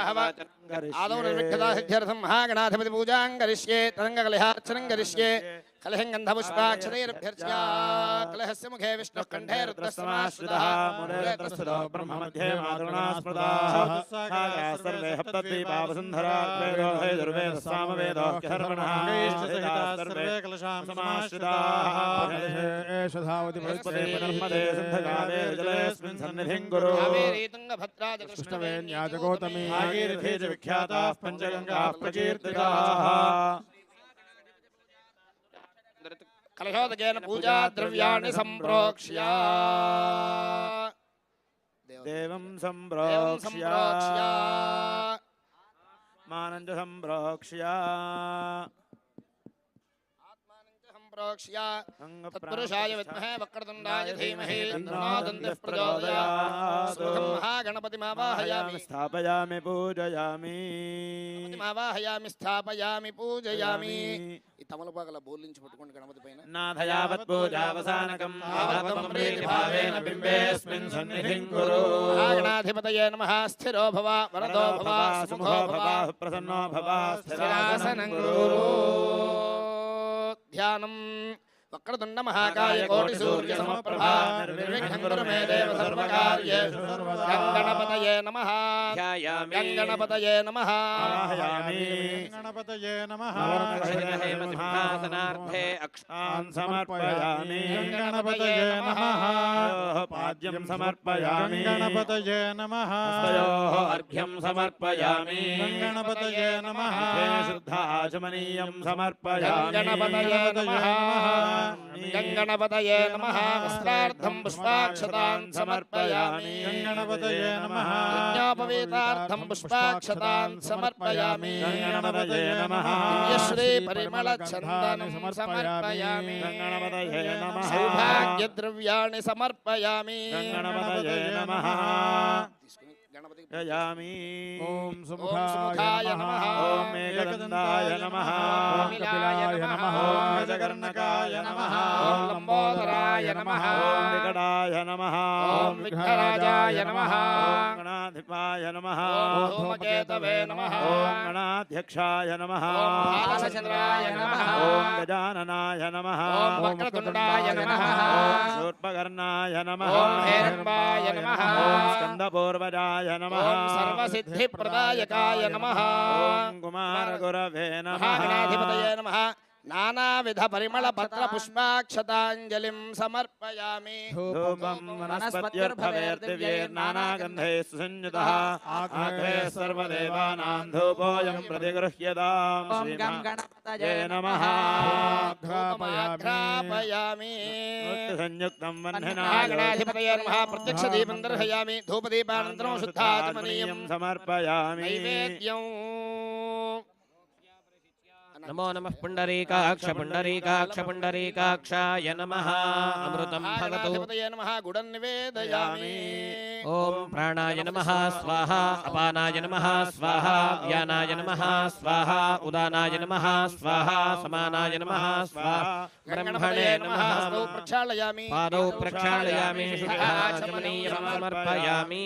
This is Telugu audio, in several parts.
आदौ निर्विघ्नता सिद्ध्यर्थं महागणाधिपति पूजां करिष्ये तदङ्गकलहार्चनं करिष्ये कलहं गन्धपुष्पाक्षतैरभ्यर्च्य कलहस्य मुखे विष्णुः कण्ठे रुद्रस्तमाश्रितः मूलेऽत्रस्थो ब्रह्ममध्ये मातृणास्पदाः सर्वे हप्तद्वीपावसुन्धरा वेदो दुर्वेदः सामवेदो ह्यर्वणः सर्वे कलशां समाश्रिताः एष धावति बृहस्पति नर्मदे सिन्धकावे जलेऽस्मिन् सन्निधिं कुरु कावेरी तुङ्गभद्रा च कृष्णवेण्या च गौतमी भागीरथी च विख्याताः पञ्चगङ्गाः प्रकीर्तिताः कलशोदकेन पूजा द्रव्याणि सम्प्रोक्ष्य देवं सम्प्रोक्ष्य मानं च सम्प्रोक्ष्य तत्पुरुषाय विद्महे वक्रतुण्डाय धीमहि तन्नो दन्तिः प्रचोदयात् महागणपतिमावाहयामि स्थापयामि पूजयामि ఈ తమలపాకల బోర్లించి పట్టుకోండి గణపతి పైన నాథయావత్ పూజావసానకం ఆవతం ప్రీతిభావేన బింబేస్మిన్ సన్నిధిం కురు గణాధిపతయే నమః స్థిరో భవ వరదో భవ సుముఖో భవ ప్రసన్నో భవ స్థిరాసనం కురు ధ్యానం వక్రతుండ మహాకాయ కోటి సూర్య సమప్రభా నిర్విఘ్నం కురు మే దేవ సర్వకార్యేషు గణపతయే నమః గణపతయే నమః గణపతయే నమః సింహాసనార్థే అక్షాన్ సమర్పయామి గణపతయే నమః పాద్యం సమర్పయామి గణపతయే నమః అర్ఘ్యం సమర్పయామి గణపతయే నమః శుద్ధాచమనీయం సమర్పయామి గణపతయే నమః गंगणपतये नमः वस्त्रार्थं पुष्पाक्षतान् समर्पयामि गंगणपतये नमः यज्ञोपवीतार्थं पुष्पाक्षतान् समर्पयामि गंगणपतये नमः दिव्यश्री परिमलचन्दनं समर्पयामि गंगणपतये नमः सौभाग्यद्रव्याणि समर्पयामि गंगणपतये नमः गणपति ओम सुमुखाय नमः ओम एकदन्ताय नमः ओम कपिलाय नमः ओम गजकर्णकाय नमः ओम लंबोदराय नमः ओम विकटाय नमः ओम विघ्नराजाय नमः ओम गणाधिपाय नमः ओम धूमकेतवे नमः ओम गणाध्यक्षाय नमः ओम भालचन्द्राय नमः ओम गजाननाय नमः ओम वक्रतुण्डाय नमः ओम शूर्पकर्णाय नमः ओम हेरम्बाय नमः ओम स्कन्दपूर्वजाय नमः ओम सर्वसिद्धिप्रदायकाय नमः ओम कुमारगुरवे नमः गणाधिपतये नमः नानाविध परिमल पत्र पुष्पाक्षताञ्जलिं समर्पयामि धूपं वनस्पतिर्भवेर्दिव्यैर्नानागन्धैः सुसंयुतः आग्रे सर्वदेवानां धूपोऽयं प्रतिगृह्यताम् ॐ गणपतये नमः आघ्रापयामि संयुक्तं वह्निना गणाधिपतये नमः प्रत्यक्षदीपं दर्शयामि धूपदीपानन्तरं शुद्धाचमनीयं समर्पयामि नैवेद्यं नमो नमः पुंडरीकाक्ष पुंडरीकाक्ष पुंडरीकाक्षाय नमः अमृतं भवतु नमः गुडं निवेदयामि ओम प्राणाय नमः स्वाहा अपानाय नमः स्वाहा व्यानाय नमः स्वाहा उदानाय नमः स्वाहा समानाय नमः स्वाहा ब्रह्मणे नमः पादौ प्रक्षालयामि शुद्धाचमनीयं समर्पयामि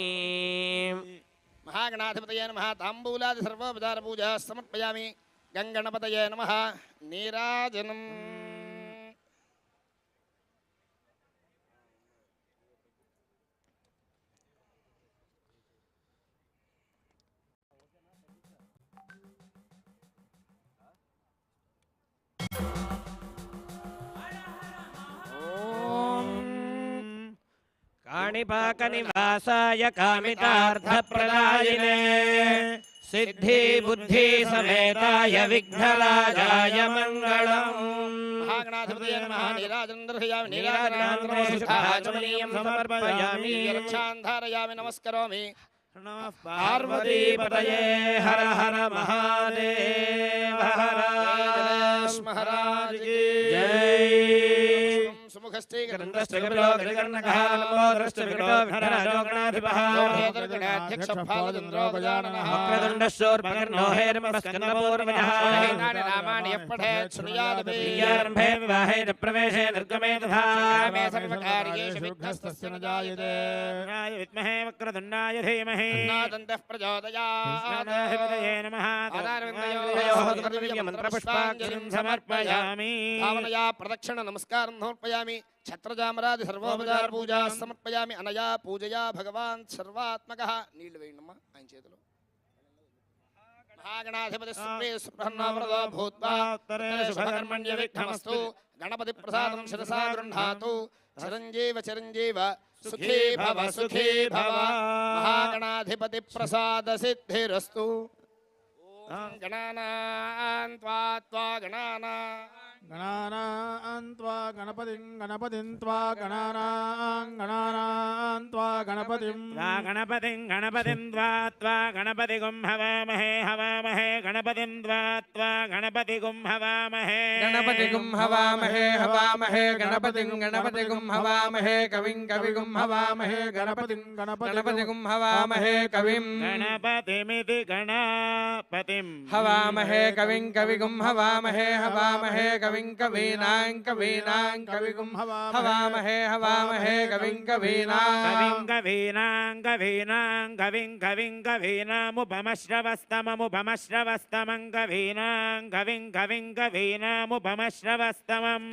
महागणाधिपतये नमः ताम्बूलादि सर्वोपचार पूजा समर्पयामि गंगणपतये नमः नीराजनम् काणिपाकनिवासाय कामितार्थप्रदायिने सिद्धि बुद्धि समेताय विघ्नराजाय मंगलम् महागणाधिपतये नमः नीराजनं दर्शयामि नीराजनं समर्पयामि रक्षां धारयामि नमस्करोमि नमः पार्वतीपतये हर हर महादेव हर महाराज की जय सुमुखस्ते गरुडश्च कपिलो गजकर्णकः लम्बोदरश्च विकटो विघ्नराजो गणाधिपः वक्रतुण्डश्चोर्पकर्णो हेरम्बस्कन्धपूर्वजः एतानि नामानि यः पठेत् शृणुयादपि आरम्भे विवाहे च प्रवेशे निर्गमे तथा कामे सर्वकार्येषु विघ्नस्तस्य न जायते विद्महे वक्रतुण्डाय धीमहि तन्नः प्रचोदयात् गणाधिपतये नमः मन्त्रपुष्पाञ्जलिं समर्पयामि भावनया प्रदक्षिण नमस्कारं समर्पयामि छत्रजामरादि सर्वोपचार पूजा समर्पयामि अनया पूजया भगवान् सर्वात्मकः नीళ్ళు వేయండమ్మా ఆయన చేతిలో महागणाधिपति सुप्रसन्नवरदो भूत्वा शुभकर्मण्य विघ्नमस्तु गणपति प्रसादं शिरसा गृह्णातु चिरञ्जीव चिरञ्जीव सुखी भव महागणाधिपति प्रसाद सिद्धिरस्तु ओम गणानां त्वा गणानान्त्वा गणपतिं गणपतिं गणपतिं त्वा गणपतिगुं हवामहे गणपतिं त्वा गणपतिगुं हवामहे गणपतिगुं हवामहे गणपतिगुं हवामहे कविगुं हवामहे गणपतिगुं हवामहे कविं गणपतिमिति गणपतिं हवामहे कविगुं हवामहे कविं कवीनां कविगुं हवामहे कविं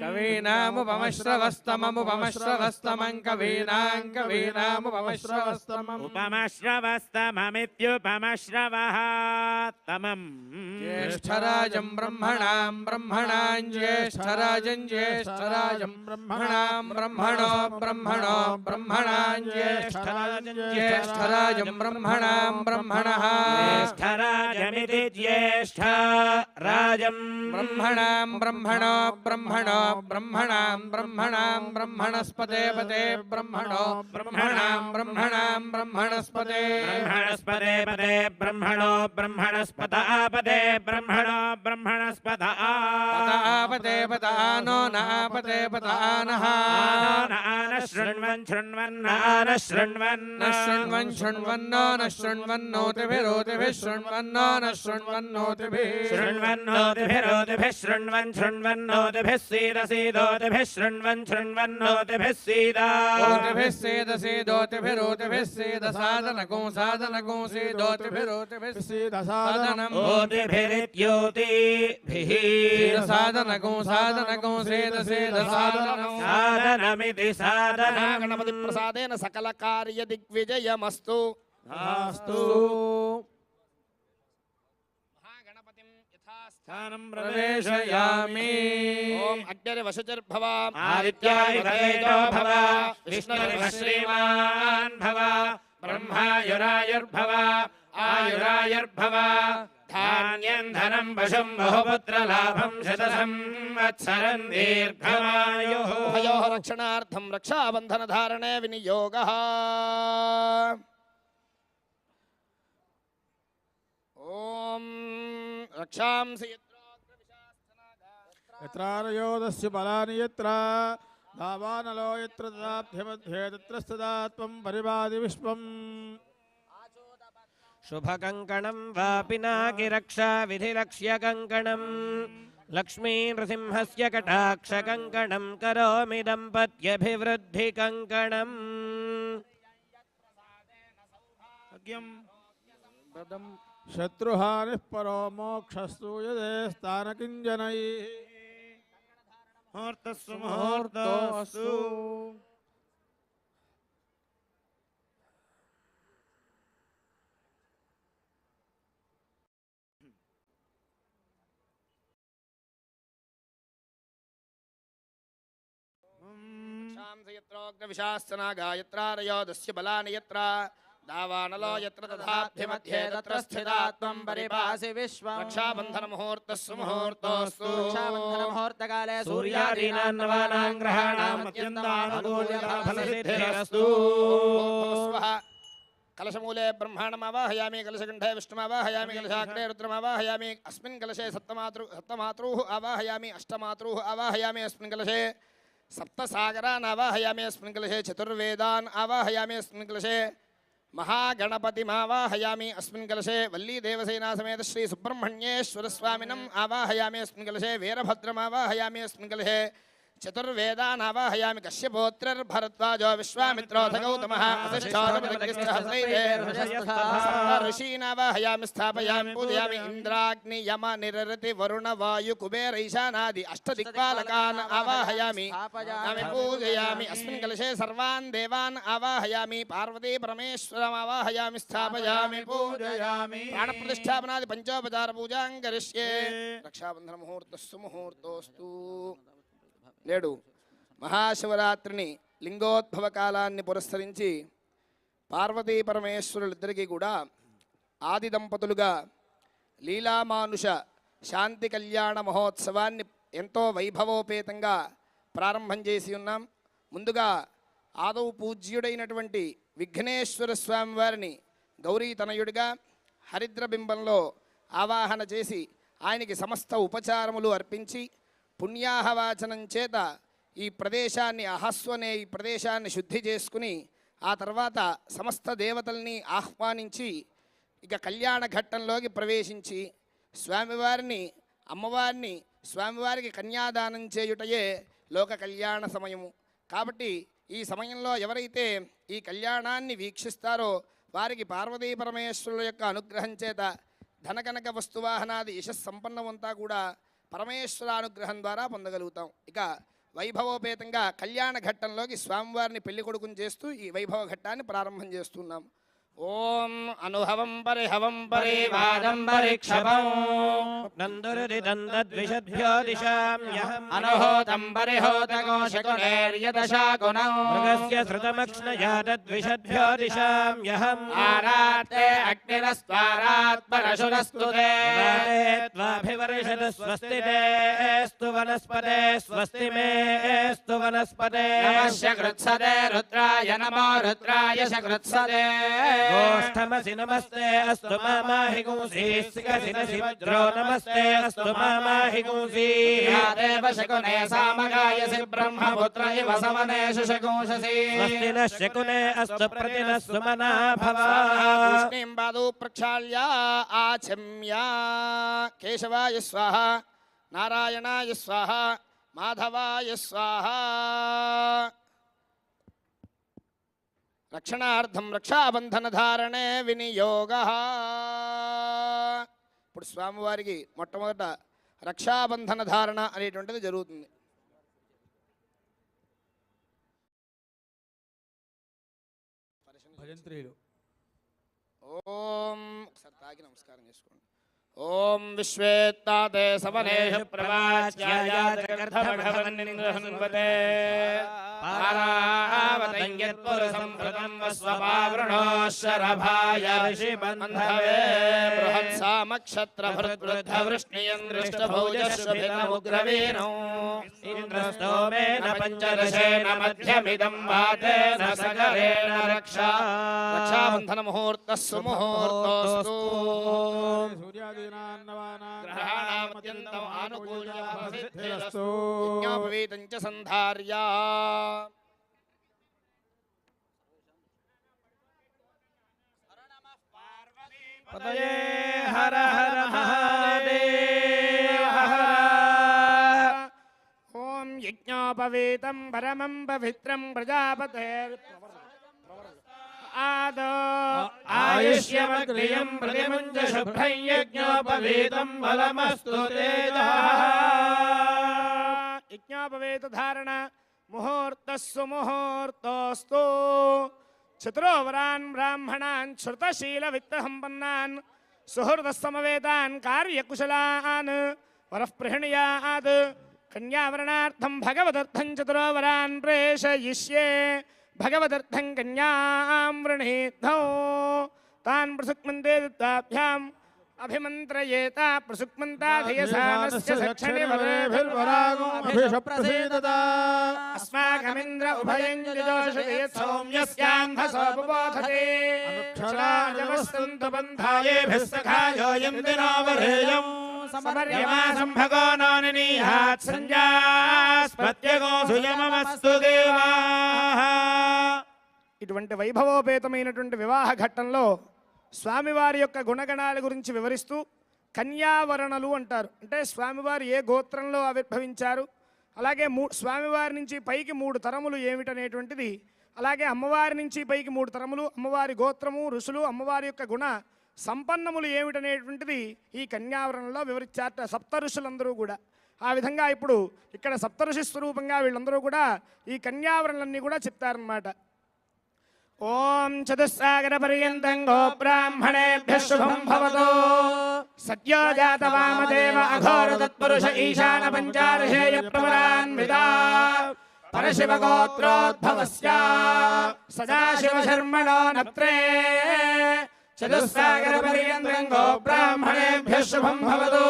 कवीनामुपमश्रवस्तमं उपमश्रवस्तममित्युपमश्रवः तमम् ज्येष्ठराजं ब्रह्मणां ज्येष्ठराजं ब्रह्मणां ज्येष्ठराजं ब्रह्मणः ज्येष्ठराजमिति ज्येष्ठराजं ब्रह्मणां ब्रह्मणस्पते ब्रह्मणस्पते ब्रह्मणस्पदापदे पतापते पतानो नापते पतानः शृण्वन्नोतिभिः शृण्वन्नोतिभिः सीदोतिभिः शृण्वन्नोतिभिः सीदोतिभिः सीदसादनगो सीदोतिभिः सीदसादनम् ओतिभिरित्योतिभिः साधनगो साधनमिति साधनं गणपति प्रसादेन सकल कार्य दिग्विजयमस्तु अस्तु महागणपतिं यथास्थानं प्रवेशयामि ओम अग्निर्वशुचिर्भव आदित्याय तेजो भव विष्णुर्श्रीमान् भव ब्रह्मायुरायुर्भव आयुरायुर्भव धान्यं धनं वशं बहुपुत्रलाभं शतसंवत्सरं दीर्घमायुः उभयोः रक्षणार्थं रक्षाबन्धनधारणे विनियोगः ॐ रक्षांसि यत्रारयोदस्य बलानि यत्र दावानलो यत्र तदाभ्यमध्ये तत्र सदा त्वं परिपादि विश्वम् शुभकङ्कणं वापि नागिरक्षा विधिलक्ष्यकङ्कणं लक्ष्मी नृसिंहस्य कटाक्षकङ्कणं करोमि दम्पत्यभिवृद्धिकङ्कणम् शत्रुहानिः परो मोक्षस्तु यदे स्थानकिञ्जनैः मुहूर्तस्तु गायत्रारयोदस्य बलानि यत्र दावानलो यत्र तथाभ्यमध्ये तत्र स्थिता त्वं परिपासि विश्वम् रक्षाबन्धन मुहूर्तस्सु मुहूर्तोऽस्तु रक्षाबन्धन मुहूर्तकाले सूर्यादीनां नवानां ग्रहाणाम् अत्यन्तानुकूल्यफलसिद्धिरस्तु कलशमूले ब्रह्माण्डमावाहयामि कलशकण्ठे विष्णुमावाहयामि कलशाग्रे रुद्रमावाहयामि अस्मिन् कलशे सप्तमातृः आवाहयामि अष्टमातृः आवाहयामि अस्मिन् कलशे सप्तसागरान् आवाहयामि अस्मिन् कलशे चतुर्वेदान् आवाहयामि अस्मिन् कलशे महागणपतिमावाहयामि अस्मिन् कलशे वल्ली देवसेना समेत श्री सुब्रह्मण्येश्वर स्वामिनम् आवाहयामि अस्मिन् कलशे वीरभद्रमावाहयामि अस्मिन् कलशे चतुर्वेदान् आवाहयामि कश्यपोत्रर्भरद्वाजो विश्वामित्रोऽथ गौतमः ऋषीन् आवाहयामि स्थापयामि पूजयामि इन्द्राग्नि यम निररति वरुण वायु कुबेर ईशानादि अष्टदिक्पालकान् आवाहयामि पूजयामि अस्मिन् कलशे सर्वान् देवान् आवाहयामि पार्वती परमेश्वरम् आवाहयामि स्थापयामि पूजयामि प्राणप्रतिष्ठापनादि पंचोपचार पूजां करिष्ये रक्षाबन्धन मुहूर्तस्सु मुहूर्तोऽस्तु నేడు మహాశివరాత్రిని లింగోద్భవ కాలాన్ని పురస్కరించి పార్వతీ పరమేశ్వరులిద్దరికీ కూడా ఆది దంపతులుగా లీలామానుష శాంతి కళ్యాణ మహోత్సవాన్ని ఎంతో వైభవోపేతంగా ప్రారంభం చేసి ఉన్నాం. ముందుగా ఆదౌ పూజ్యుడైనటువంటి విఘ్నేశ్వర స్వామి వారిని గౌరీ తనయుడిగా హరిద్ర బింబంలో ఆవాహన చేసి ఆయనకి సమస్త ఉపచారములు అర్పించి పుణ్యాహవాచనం చేత ఈ ప్రదేశాన్ని అహస్వనే ఈ ప్రదేశాన్ని శుద్ధి చేసుకుని ఆ తర్వాత సమస్త దేవతల్ని ఆహ్వానించి ఇక కళ్యాణ ఘట్టంలోకి ప్రవేశించి స్వామివారిని అమ్మవారిని స్వామివారికి కన్యాదానం చేయుటయే లోక కళ్యాణ సమయము. కాబట్టి ఈ సమయంలో ఎవరైతే ఈ కళ్యాణాన్ని వీక్షిస్తారో వారికి పార్వతీ పరమేశ్వరుల యొక్క అనుగ్రహం చేత ధనకనక వస్తువాహనాది యశస్సంపన్నమంతా కూడా పరమేశ్వర అనుగ్రహం ద్వారా పొందగలుగుతాం. ఇక వైభవోపేతంగా కళ్యాణ ఘట్టంలోకి స్వామివారిని పెళ్లి కొడుకుని చేస్తూ ఈ వైభవ ఘట్టాన్ని ప్రారంభం చేస్తున్నాం. ఓం అనుహవం పరిహవం పరివాదం పరిక్షభం నందురిదందద్విషద్భ్యో దిశామ్యహం అనుహోతం పరిహోతకోశకునేర్యదశాగుణం మృగస్య శ్రుతమక్ష్ణయాదద్విషద్భ్యో దిశామ్యహం ఆరాతే అగ్నిరస్త్వారాత్ పరశురస్తుతే త్వాభివర్షతు స్వస్తి తేస్తు వనస్పతే స్వస్తి మేస్తు వనస్పతే నమస్య కృత్సదే రుద్రాయ నమో రుద్రాయ శకృత్సదే गोष्ठमसि नमस्ते अस्तु मामाहि गुंसी सिकसिनसि वज्रो नमस्ते अस्तु मामाहि गुंसी देव शकुने सामगायसि ब्रह्मपुत्र इव सवनेषु शकुंससि स्वस्ति नः शकुने अस्तु प्रतिनः सुमना भव तूष्णीं पादौ प्रक्षाल्य आचम्य केशवाय स्वाहा नारायणाय स्वाहा माधवाय स्वाहा రక్షణార్థం రక్షాబంధన ధారణే వినియోగ. ఇప్పుడు స్వామివారికి మొట్టమొదట రక్షాబంధన ధారణ అనేటువంటిది జరుగుతుంది. భజంత్రీలు ఓం ఒకసారి తాగి నమస్కారం చేసుకోండి. ఓం విశ్వేత్తాతే సవనేషు ప్రవాచ్యాయాతకర్థమఘవన్నింద్రహన్వతే పారావతంయత్పురుసంభృతం వస్వపావృణోశరభాయ ఋషిబంధవే బృహత్సామక్షత్రభృద్వృద్ధవృష్ణియం దృష్టభౌజశ్వభితముగ్రవీణో ఇంద్రస్తోమేన పంచదశేన మధ్యమిదం వాతేన సగరేణ రక్షా. రక్షాబంధన ముహూర్తస్సు ముహూర్తోస్తు గ్రహాణామత్యంతం ఆనుకూల్యమసిద్ధిరస్తు యజ్ఞోపవీతం చ సంధార్య. పతయే హర హర మహాదేవ హర. ఓం యజ్ఞోపవీతం పరమం పవిత్రం ప్రజాపతేర్ ఆదో ఆయుష్యమగ్నియం ప్రతిముంజ శుభ్రం యజ్ఞోపవీతం బలమస్తు తేజః. యజ్ఞోపవేత ధారణ ముహూర్తస్సు ముహూర్తోస్తు. చతురోవరాన్ బ్రాహ్మణాన్ శృతశీల విత్తసంపన్నాన్ సుహృదస్సమవేతాన్ కార్యకుశలాన్ వరఃప్రహృణీయాత్ కన్యావరణార్థం భగవదర్థం చతురోవరాన్ ప్రేషయిష్యే. భగవదర్థం కన్యాం వృణీద్ధౌ తాన్ ప్రసుక్మంతే దత్తాభ్యాం అభిమంత్రయేత ప్రసుక్మంతాధయసానస్య సక్షణి వరేభిర్వరాగో అభిషప్రసీదత. అస్మాకమింద్ర ఉభయం యజోషతే సౌమ్యస్యాంధసోపబోధతే. అనుక్షరాజవస్తంతు బంధాయేభిः సఖాయోయం దినోవరేయం యమాసంభగో నోనినీహాత్ సంజాస్పత్యగో సుయమమస్తు దేవాః. ఇటువంటి వైభవోపేతమైనటువంటి వివాహ ఘట్టంలో స్వామివారి యొక్క గుణగణాల గురించి వివరిస్తూ కన్యావరణలు అంటారు. అంటే స్వామివారు ఏ గోత్రంలో ఆవిర్భవించారు, అలాగే స్వామివారి నుంచి పైకి 3 తరములు ఏమిటనేటువంటిది, అలాగే అమ్మవారి నుంచి పైకి 3 తరములు, అమ్మవారి గోత్రము, ఋషులు, అమ్మవారి యొక్క గుణ సంపన్నములు ఏమిటనేటువంటిది ఈ కన్యావరణలో వివరించారట సప్త ఋషులందరూ కూడా. ఆ విధంగా ఇప్పుడు ఇక్కడ సప్తఋషి స్వరూపంగా వీళ్ళందరూ కూడా ఈ కన్యావరణలన్నీ కూడా చెప్తారన్నమాట. ఓం చతుస్సాగర పర్యంతం గో బ్రాహ్మణేభ్యః శుభం భవతు. సద్యో జాత వామదేవ అఘోర తత్పురుష ఈశాన పంచార్షేయ ప్రవరాన్వితా పరశివ గోత్రోద్భవస్య సదాశివ శర్మణో నత్రే. చతుస్సాగర పర్యంతం గో బ్రాహ్మణేభ్యః శుభం భవతు.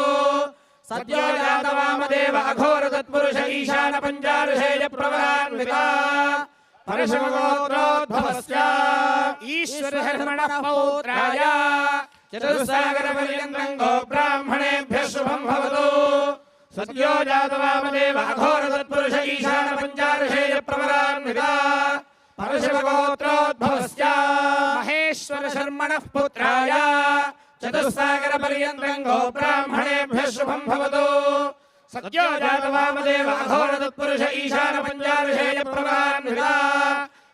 సద్యో జాత వామదేవ అఘోర తత్పురుష ఈశాన పంచార్షేయ ప్రవరాన్వితా పరశివగోత్రోద్భవస్య ఈశ్వరహర్మణః పౌత్రాయ చతుస్సాగర పర్యంతం గో బ్రాహ్మణేభ్యః శుభం భవతు. సద్యో జాత వామదేవ అఘోర తత్పురుష ఈశాన పంచార్షేయ ప్రవరాన్వితా పరశివగోత్రోద్భవస్య మహేశ్వర శర్మణః పుత్రాయ చతుస్సాగర పర్యంతం గో బ్రాహ్మణేభ్యః శుభం భవతు. సద్యో జాత వామదేవ అఘోర తత్పురుష ఈశాన పంచార్షేయ ప్రవరాన్వితా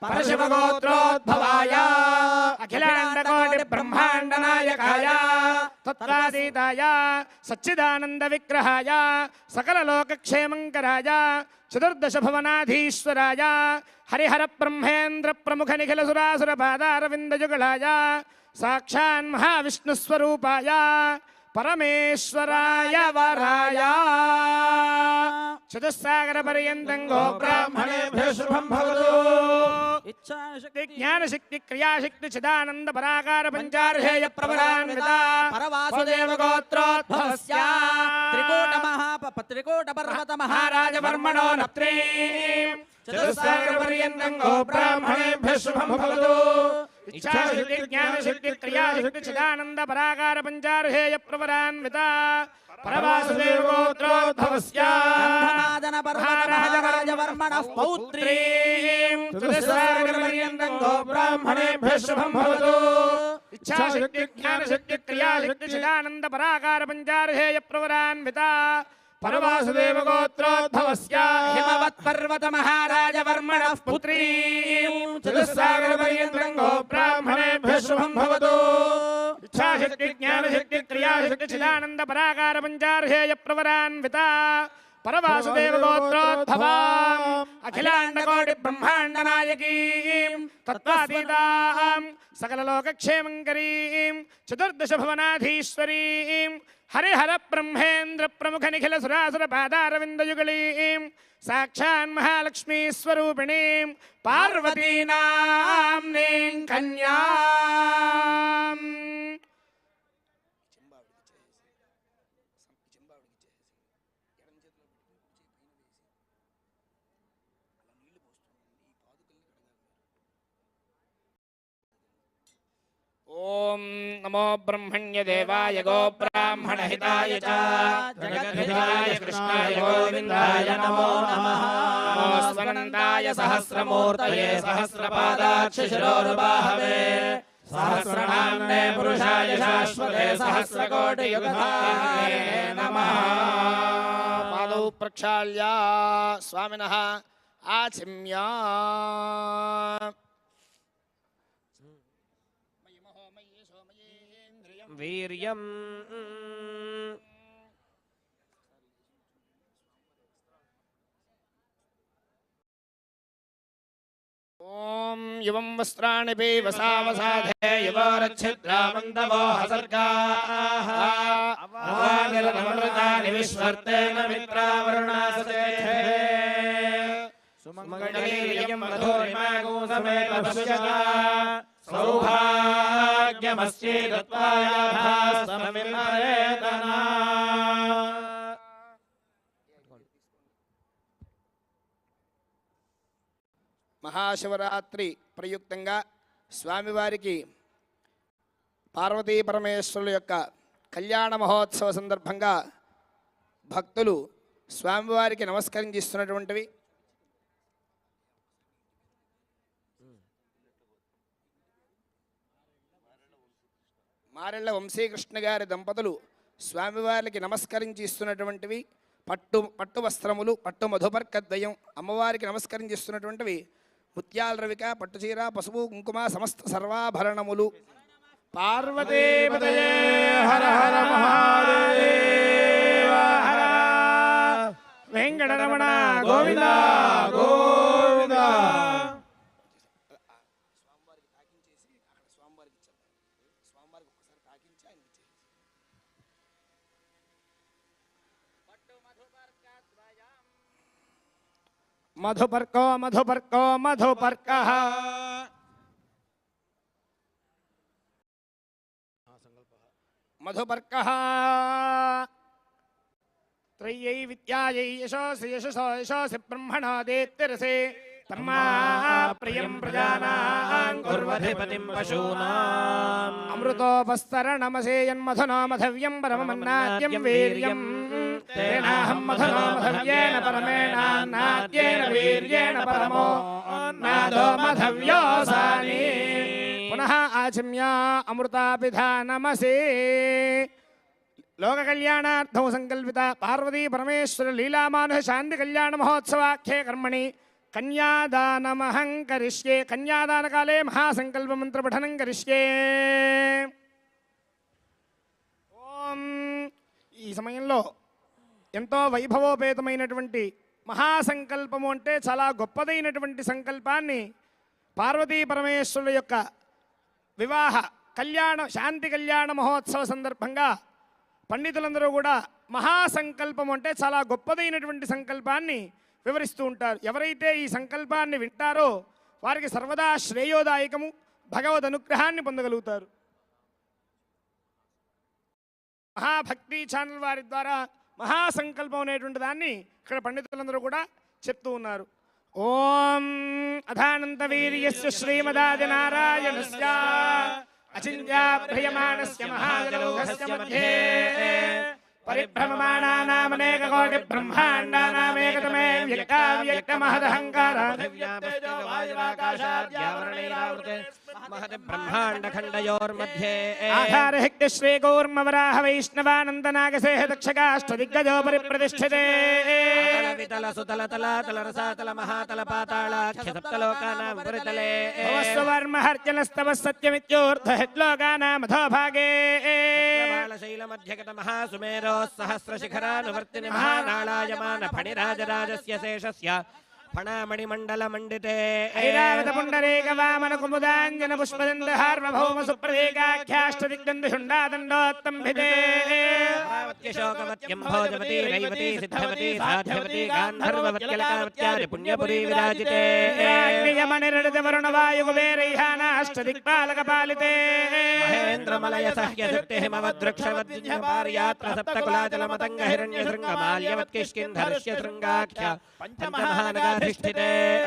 పరశివగోత్రోద్భవాయ అఖిలాండకోటి బ్రహ్మాండ నాయకాయ తత్రాతీతాయ సచ్చిదానంద విగ్రహాయ సకల లోకక్షేమంకరాయ చతుర్దశ భువనాధీశ్వరాయ హరిహర బ్రహ్మేంద్ర ప్రముఖ నిఖిల సురాసుర పాదారవిందయుగళాయ సాక్షాన్ మహావిష్ణుస్వరూపాయ పరమేశ్వరాయ వరాయ చతుస్సాగర పర్యంతం గో బ్రాహ్మణేభ్యః శుభం భవతు. ఇచ్ఛాశక్తి జ్ఞానశక్తి క్రియాశక్తి చిదానంద పరాకార పంచార్షేయ ప్రవరాన్వితా పరవాసుదేవ గోత్రోద్భవస్య త్రికూట పర్వత మహారాజ వర్మణో నత్రీ. చతుస్సాగర పర్యంతం గో బ్రాహ్మణేభ్యః శుభం భవతు. ఇచ్ఛాశక్తి జ్ఞానశక్తి క్రియాశక్తి చిదానంద పరాకార పంచార్షేయ ప్రవరాన్వితా పరవాసుదేవ గోత్రోద్భవస్య మహారాజ వర్మణః పౌత్రీ. చతుస్సాగర పర్యంతం గో బ్రాహ్మణేభ్యః శుభం భవతు. ఇచ్ఛాశక్తి జ్ఞానశక్తి క్రియాశక్తి చిదానంద పరాకార పంచార్షేయ ప్రవరాన్వితా పరవాసుదేవ గోత్రోద్భవస్య హిమవత్ పర్వత మహారాజ వర్మణః పుత్రీ. చతుస్సాగర పర్యంతం గో బ్రాహ్మణేభ్యః శుభం భవతు. ఇచ్ఛాశక్తి జ్ఞానశక్తి క్రియాశక్తి చిదానంద పరాకార పంచార్షేయ ప్రవరాన్వితా పరవాసుదేవ గోత్రోద్భవా అఖిలాండకోటి బ్రహ్మాండ నాయకీం తత్వాతీతాం సకల లోకక్షేమంకరీం చతుర్దశ భువనాధీశ్వరీం హరిహర బ్రహ్మేంద్ర ప్రముఖ నిఖిల సురాసుర పాదారవిందయుగళీం సాక్షాన్ మహాలక్ష్మీ స్వరూపిణీం పార్వతీనామ్నీం కన్యాం. ఓం నమో బ్రహ్మణ్యదేవాయ గో బ్రాహ్మణహితాయ చ జగద్హితాయ కృష్ణాయ గోవిందాయ నమో నమః. నమో స్వనందాయ సహస్రమూర్తయే సహస్రపాదాక్షిశిరోరుబాహవే సహస్రనామ్నే పురుషాయ శాశ్వతే సహస్రకోటియుగధారిణే నమః. పాదౌ ప్రక్షాళ్య స్వామినః ఆచిమ్య. వీర్యం ఓం యువం వస్త్రాణి పీవసావసాధే యువోరచ్ఛిద్రామంతవో హసర్గాః అవాదిరమృతాని విశ్వర్తేన మిత్రావరుణాసతే సుమంగళీయం మధురిమాగోసమేత పశ్యత సౌభాగ్యమస్యేతత్వాయాభాస్తమిమరేతనా. మహాశివరాత్రి ప్రయుక్తంగా స్వామివారికి పార్వతీ పరమేశ్వరుల యొక్క కళ్యాణ మహోత్సవ సందర్భంగా భక్తులు స్వామివారికి నమస్కరించిస్తున్నటువంటివి. మారెళ్ళ వంశీకృష్ణ గారి దంపతులు స్వామివారికి నమస్కరించి ఇస్తున్నటువంటివి పట్టు వస్త్రములు, పట్టు మధుపర్కద్వయం. అమ్మవారికి నమస్కరించి ఇస్తున్నటువంటివి ముత్యాల రవిక, పట్టుచీర, పసుపు, కుంకుమ, సమస్త సర్వాభరణములు. పార్వతీపతయే హర హర మహాదేవ హర. వెంకటరమణ గోవింద గోవింద. మధుపర్కో మధుపర్కో మధుపర్కః. మధుపర్కః త్రయ్యై విద్యాయై యశోసి యశసో యశోసి బ్రహ్మణోదేత్తిరసే తమ్మా ప్రియం ప్రజానాం కుర్వధిపతిం పశూనాం. అమృతోపస్తరణమసేయన్మధునో మధవ్యం పరమమన్నాద్యం వీర్యం తేనాహం మధునో మధవ్యేన పరమేణాన్నాద్యేన వీర్యేణ పరమో నాదో మధవ్యోసాని. పునః ఆచమ్య అమృతాపిధానమసే. లోక కళ్యాణార్థం సంకల్పిత పార్వతీ పరమేశ్వర లీలామానుష శాంతి కళ్యాణ మహోత్సవాఖ్యే కర్మణి కన్యాదానమహం కరిష్యే. కన్యాదాన కాలే మహాసంకల్ప మంత్ర పఠనం కరిష్యే. ఓం. ఈ సమయంలో ఎంతో వైభవోపేతమైనటువంటి మహాసంకల్పము అంటే చాలా గొప్పదైనటువంటి సంకల్పాన్ని పార్వతీ పరమేశ్వరుల యొక్క వివాహ కళ్యాణ శాంతి కళ్యాణ మహోత్సవ సందర్భంగా పండితులందరూ కూడా మహాసంకల్పం అంటే చాలా గొప్పదైనటువంటి సంకల్పాన్ని వివరిస్తూ ఉంటారు. ఎవరైతే ఈ సంకల్పాన్ని వింటారో వారికి సర్వదా శ్రేయోదాయకము, భగవద్ అనుగ్రహాన్ని పొందగలుగుతారు. మహాభక్తి ఛానల్ వారి ద్వారా మహాసంకల్పం అనేటువంటి దాన్ని ఇక్కడ పండితులందరూ కూడా చెప్తూ ఉన్నారు. ఓం అథానంత వీర్యస్య శ్రీమదాది నారాయణస్య అచింత్యా ప్రియమాణస్య మహాజలౌఘస్య మధ్యే పరిభ్రమమాణానామనేక కోటి బ్రహ్మాండానామేకతమే వ్యక్తావ్యక్తమహదహంకారాద్ బ్రహ్మాండఖండయోర్मध्ये ఆధారహిక్త శ్రీగౌర్మవరాహ వైష్ణవానందనాగసేహ దక్షగాష్టదిగ్గజో పరిప్రతిష్ఠితే. వితల సుతల తల తల రసాతల మహాతల పాతాళాఖ్య సప్తలోకానాం ఉపరితలే భవస్వర్మహర్జనస్తవ సత్యమిత్యోర్ధహిత్లోకానామధోభాగే. శైలమధ్యగత మహాసుమేరో సహస్రశిఖరానువర్తిని మహానాళాయమాన ఫణిరాజరాజస్య శేషస్య ఫణామణిమండలమండితే ఐరావత పుండరీక వామన కుముదాంజన పుష్పదండహార్వభౌమ సుప్రదీకాఖ్యాష్టదిగ్దండుషుండాదండోత్తంభితే. శోకవత్యం భోజవతి రైవతి సిద్ధవతి సాధ్యవతి గాంధర్వవత్యలకావత్యాది పుణ్యపురీ విరాజితే. యమనిరడిత వరుణ వాయుకుబేరైహానాష్టదిక్పాలకపాలితే. మహేంద్రమలయ సహ్య శక్తి హిమవద్వృక్షవద్విజపార్యాత్ర సప్తకులాచలమతంగ హిరణ్యశృంగమాల్యవత్కిష్కింధర్ష్య శృంగాఖ్య పంచమహానగాధిష్ఠితే.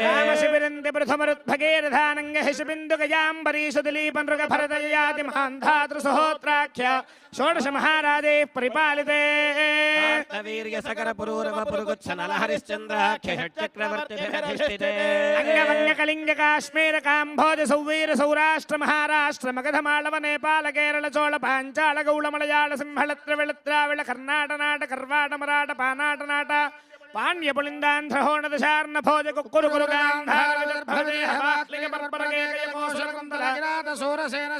రామశిబిరంతి పృథమరుద్భగేరధానంగ హిషబిందుగయాంబరీషు దిలీపన్ రుగ భరతయాతి మహాంధాతృ సహోత్రాఖ్య షోడశ మహారాజే పరిపాలితే. వీర్య సకర పురూరవ పురుగుచ్చ నలహరిశ్చంద్రాఖ్య షట్చక్రవర్తిభిరధిష్ఠితే. అంగవంగ కళింగ కాశ్మీర కాంభోజ సౌవీర సౌరాష్ట్ర మహారాష్ట్ర మగధ మాళవ నేపాల కేరళ చోళ పాంచాల గౌళ మలయాళ సింహళ త్రవిళ త్రావిళ కర్ణాట నాట కర్వాట మరాఠ పానాట నాట పాండ్య పులిందాంధ్ర హోణ దశార్ణ భోజ కుక్కురు కురు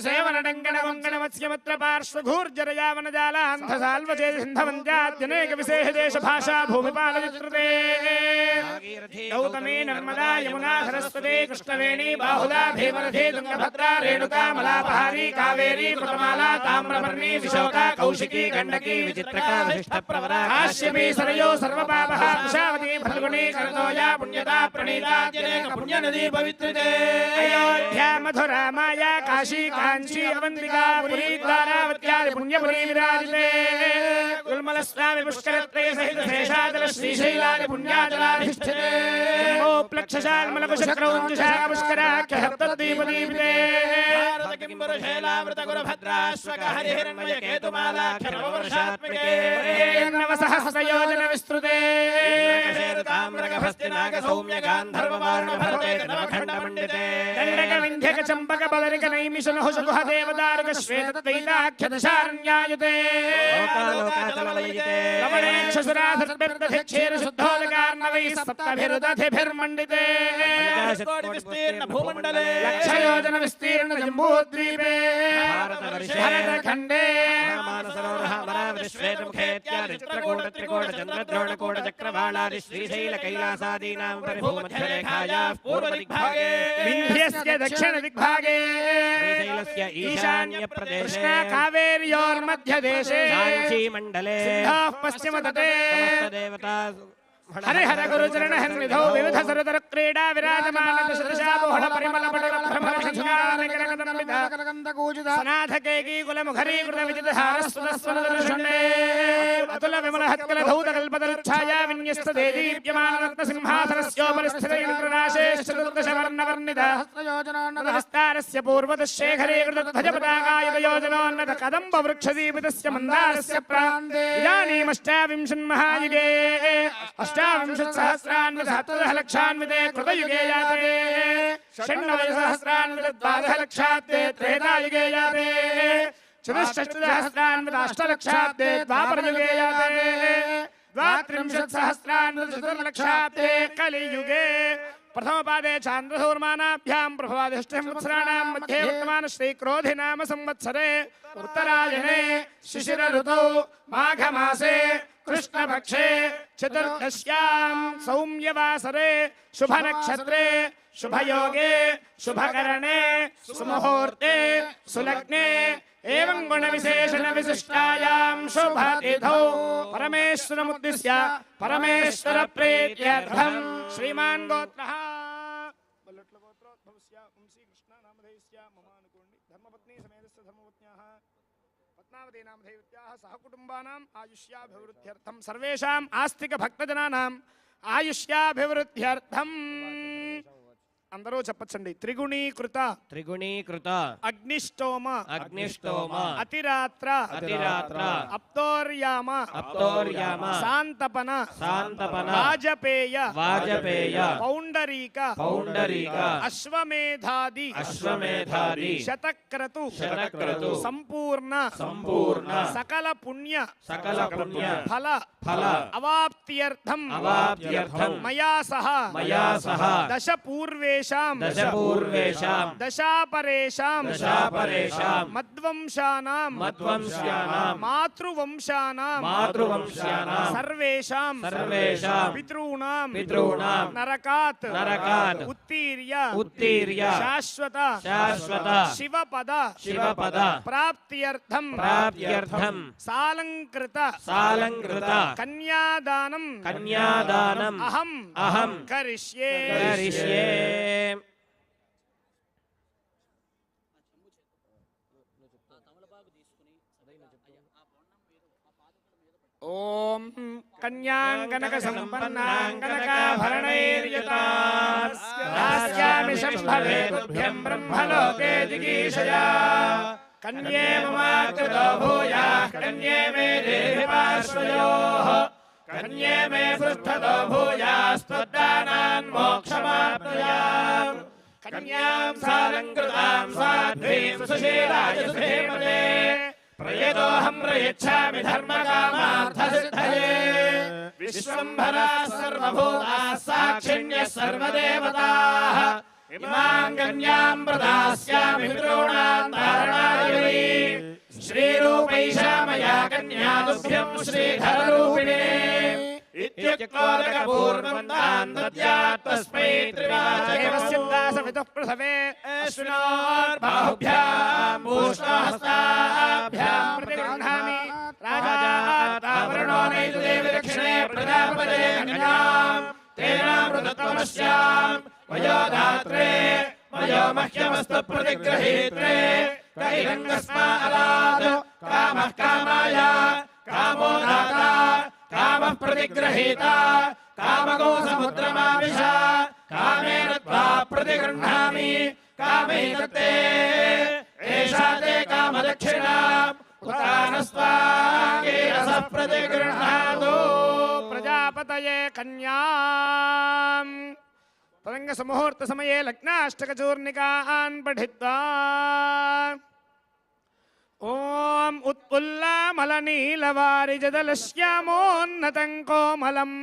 సేవన డంగణ వంగణ మత్స్యమత్ర పార్శ్వఘూర్జర యావన జాల అంధ సాల్వచే సింధవంత్యాద్యనేక విశేష దేశ భాషా భూమిపాల చిత్రతే. గౌతమీ నర్మదా యమునా సరస్వతి కృష్ణవేణి బాహుదా భీమరథీ తుంగభద్రా రేణుకా మలాపహారీ కావేరీ కృతమాలా తామ్రపర్ణీ విశోక కౌశికీ గండకీ విచిత్రకా వశిష్ఠ ప్రవరా కాశ్యపీ సరయో సర్వపాపః కుశావతి ఫల్గుణీ కరతోయా పుణ్యతా ప్రణీతా జనేక పుణ్యనదీ పవిత్రతే. అయోధ్యా మధురా మాయా కాశీ కాంచీ అవంతికా పురీ ద్వారావత్యాది పుణ్యపురీ విరాజితే. గుల్మల స్వామి పుష్కరత్రయ సహిత శేషాచల శ్రీశైలాది పుణ్యాచలాధిష్ఠితే. ఓప్లక్షశాల్మలకుశక్రౌంజశాఖ పుష్కరాఖ్య సప్తద్వీపదీపితే. నవసహ सहस्रयोजन विस्तृते दण्डक चम्पक बदरिक नैमिष नहुष गुह देवदारुक श्वेत द्वैताख्य दशारण्यायुते लवणेक्ष सुराधर्भिर्दधिक्षीर शुद्धोदकार्णवैः सप्तभिरुदधिभिर्मण्डिते भूमण्डले लक्षयोजन विस्तीर्ण जम्बूद्वीपे भरतखण्डे त्रिकोट चन्द्रद्रोणकोट चक्रवालादि श्रीशैल कैलासादीनां परिभूमध्यरेखायाः पूर्वदिग्भागे विन्ध्यस्य दक्षिणदिग्भागे श्रीशैलस्य ईशान्यप्रदेशे कृष्णा कावेर्योर्मध्यदेशे काञ्चीमण्डले सिन्धोः पश्चिमतटे देवता हरिहर गुरुचरण हन्निधौ विविध सरदर क्रीडा विराजमान दशदशाबोहण परिमल पटल भ्रमर सनाथकेकी कुलमुखरी कृत विजित हारस्वदस्वन दर्शने अतुल विमल हत्कल धौत कल्पतल छाया विन्यस्त देदीप्यमान रत्न सिंहासनस्योपरि स्थित इंद्रराशेश्च चतुर्दश वर्ण वर्णित विस्तारस्य पूर्वदशेखरे कृत ध्वज पताकायुत योजनोन्नत कदम्ब वृक्षदीपितस्य मन्दारस्य प्रान्ते इदानीमष्टाविंशन् महायुगे अष्टाविंशत्सहस्रान्विते कृतयुगे याते षण्णवतिसहस्रान्विते त्रेतायुगे याते चतुष्षष्टिसहस्रान्विते अष्टलक्षाब्दे द्वापरयुगे याते द्वात्रिंशत्सहस्रान्विते चतुर्लक्षाब्दे कलियुगे प्रथमपादे चान्द्रसूर्मानाभ्यां प्रभवादि संवत्सराणां मध्ये वर्तमान श्रीक्रोधि नाम संवत्सरे उत्तरायणे शिशिर ऋतौ माघमासे कृष्णपक्षे चतुर्दश्यां सौम्यवासरे शुभनक्षत्रे शुभयोगे शुभकरणे सुमुहूर्ते सुलग्ने एवं गुणविशेषण विशिष्टायां शुभतिथौ परमेश्वरमुद्दिश्य परमेश्वर प्रीत्यर्थं श्रीमान् गोत्रः बल्लट्लगोत्रोद्भवस्य वंशी कृष्णनामधेयस्य ममानुकोण्डि धर्मपत्नी समेतस्य धर्मपत्न्याः पत्नावती नामधेयत्याः सहकुटुम्बानाम् आयुष्याभिवृद्ध्यर्थं सर्वेषाम् आस्तिक भक्तजनानाम् आयुष्याभिवृद्ध्यर्थं అందరూ చెప్పొచ్చండి త్రిగుణీకృత అగ్నిష్టోమ అతిరాత్ర అప్తోర్యామ శాంతపన వాజపేయ పౌండరీక అశ్వమేధాది శతక్రతు సంపూర్ణ సకల పుణ్య ఫల అవాప్త్యర్థం మయా సహ దశ పూర్వేషాం దశాపరేషాం మద్వంశానాం మాతృవంశానాం సర్వేషాం పితॄణాం నరకాత్ ఉత్తీర్య శాశ్వత శివపద ప్రాప్త్యర్థం సాలంకృత కన్యాదానం అహం కరిష్యే ఓం కన్యాంగనక సంపన్నాంగనకాభరణైర్యతాస్యామి సంభవే తుభ్యం బ్రహ్మలోకే జిగీషయా కన్యే మమాకృతో భూయాః కన్యే మే దేవి పార్శ్వయోః కన్యే మే పృష్ఠతో భూయాస్త్వద్దానాన్ మోక్షమాప్నుయామ్ కన్యాం సాలంకృతాం సాధ్వీం సుశీలాయ సుధీమతే ప్రయతోహం ప్రయచ్ఛామి ధర్మకామార్థసిద్ధయే విశ్వంభరాः సర్వభూతాः సాక్షిణ్యः సర్వదేవతాः ఇమాం కన్యాం ప్రదాస్యామి పితॄణాం ధారణాయ వై శ్రీరూపైషా మయా కన్యా తుభ్యం శ్రీధరరూపిణే ఇత్యుక్తోదకపూర్వం తాన్ దద్యాత్ తస్మై త్రివాచకస్యదాసవితుః ప్రసవే అశ్వినోర్బాహుభ్యాం పూష్ణోహస్తాభ్యాం ప్రతిగృహ్ణామి రాజాతావరణో నైతు దేవి దక్షిణే ప్రజాపతే కన్యాం తేనామృతత్వమస్యాం వయోధాత్రే వయో మహ్యమస్తు ప్రతిగ్రహీత్రే కైరంగస్మా అలాద్ కామః కామాయ కామో దాతా కామః ప్రతిగ్రహీత కామగో సముద్రమావిశ కామేన త్వా ప్రతిగృహ్ణామి కామైతతే ఏషా తే కామదక్షిణా ఉతానస్త్వాంగే రసః ప్రతిగృహ్ణాతు కన్యాం తదంగ సుముహూర్త సమయే లగ్నాష్టకచూర్ణికాన్ పఠిత్వా ఓం ఉత్పుల్లామలనీలవారిజదలశ్యామోన్నతం కోమలం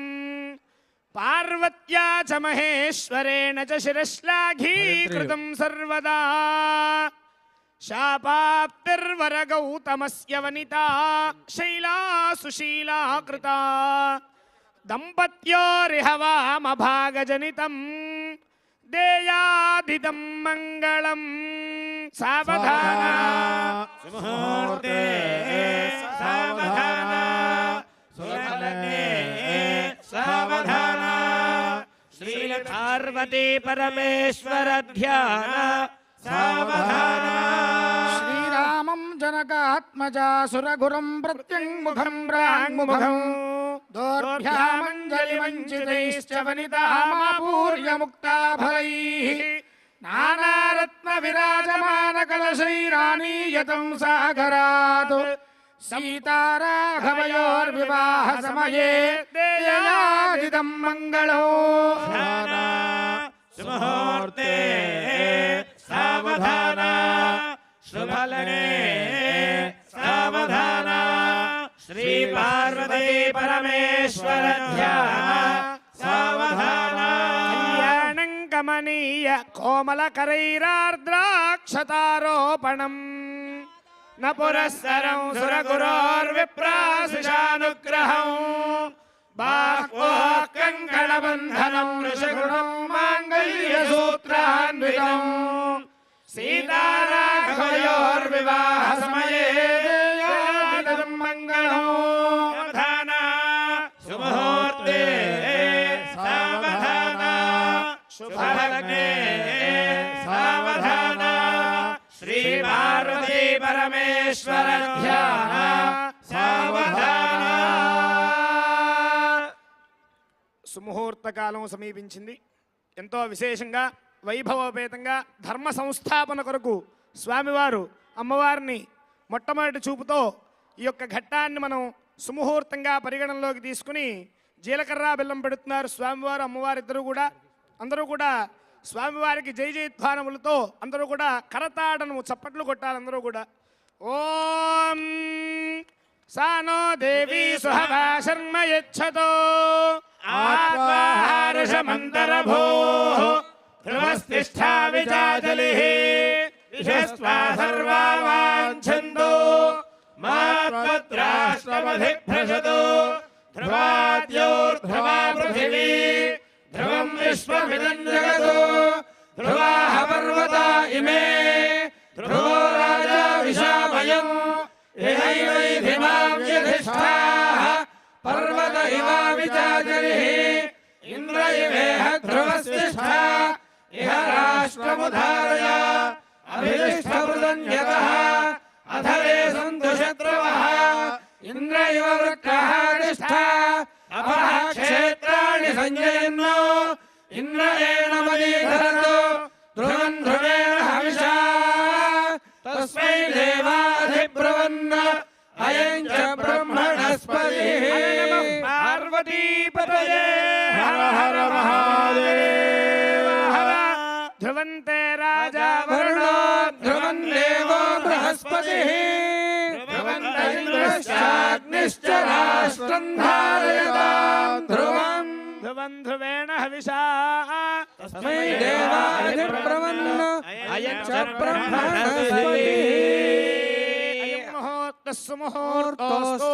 పార్వత్యా చ మహేశ్వరేణ చ శిరశ్లాఘీకృతం సర్వదా శాపాప్తిర్వరగౌతమస్య వనితా శైలా సుశీలా కృతా దంపత్యోరిహ వామభాగజనితం దేయాదిదం మంగళం సావధాన సుముహూర్తే సావధాన సులగ్నే సావధాన శ్రీపార్వతీ పరమేశ్వర ధ్యాన సావధాన శ్రీరామం జనకాత్మజాసురగురం ప్రత్యంగుఖం ప్రాంగుముఖం దోర్భ్యామంజలివంచితైశ్చ వనితామాపూర్యముక్తాఫలైః నానారత్నవిరాజమానకలశైరానీయతం సాగరాత్ సీతారాఘవయోర్వివాహసమయే దేయాదిదం మంగళం సుముహూర్తే సావధాన శుభలగ్నే సావధాన శ్రీపార్వతీ పరమేశ్వర ధ్యాన సావధాన కళ్యాణం కమనీయ కోమలకరైరార్ద్రాక్షతారోపణం న పురస్సరం సురగురోర్విప్రాశిషానుగ్రహం బాహ్వోః కంకణబంధనం ఋషగుణం మాంగళ్యసూత్రాన్వితం సీతారాఘవయోర్వివాహసమయే దేయాదిదం మంగళం సావధాన సుముహూర్తే సావధాన శుభలగ్నే సావధాన శ్రీపార్వతీ పరమేశ్వర ధ్యాన సావధాన సుముహూర్త కాలం సమీపించింది. ఎంతో విశేషంగా వైభవోపేతంగా ధర్మ సంస్థాపన కొరకు స్వామివారు అమ్మవారిని మొట్టమొదటి చూపుతో ఈ యొక్క ఘట్టాన్ని మనం సుముహూర్తంగా పరిగణనలోకి తీసుకుని జీలకర్ర బెల్లం పెడుతున్నారు స్వామివారు అమ్మవారిద్దరూ కూడా. అందరూ కూడా స్వామివారికి జై జయధ్వానములతో అందరూ కూడా కరతాడను చప్పట్లు కొట్టాలి అందరూ కూడా. ఓం సానో దేవి సుహవా శర్మ యచ్చతో ఆత్మాహారుషమంతరభూ ధ్రువస్తిష్ఠా విజాజలిః విషస్వా సర్వా వాంఛందో మాత్రాష్ట్రమధిభ్రషతో ధ్రువాద్యోర్ధ్రువా పృథివీ ధ్రువం విశ్వమిదం జగతో ధ్రువాః పర్వతా ఇమే ధ్రువో రాజా విశామయం ఇహైవైధిమావ్యధిష్ఠాః పర్వత ఇవావిచాజలిః ఇంద్ర ఇవేహ ధ్రువస్తిష్ఠా ఇహ రాష్ట్రముధారయ అభిధిష్ఠమృదన్యతః అధరే సంతు శత్రవః ఇంద్ర ఇవ వృక్కః తిష్ఠా అపః క్షేత్రాణి సంజయన్నో ఇంద్ర ఏణమదీధరతో ధ్రువం ధ్రువేణ హవిషా తస్మై దేవాధిబ్రువన్న అయం చ బ్రహ్మణస్పతిః పార్వతీపతయే హర హర మహాదేవ హర ధ్రువంతే రాజా వరుణో ధ్రువం దేవో బృహస్పతిః ధ్రువంత ఇంద్రశ్చాగ్నిశ్చ రాష్ట్రం ధారయతాం ధ్రువం ధ్రువం ధ్రువేణ హవిషా తస్మై దేవాధిబ్రువన్న అయం చ బ్రహ్మణస్పతిః సుముహూర్తోస్తు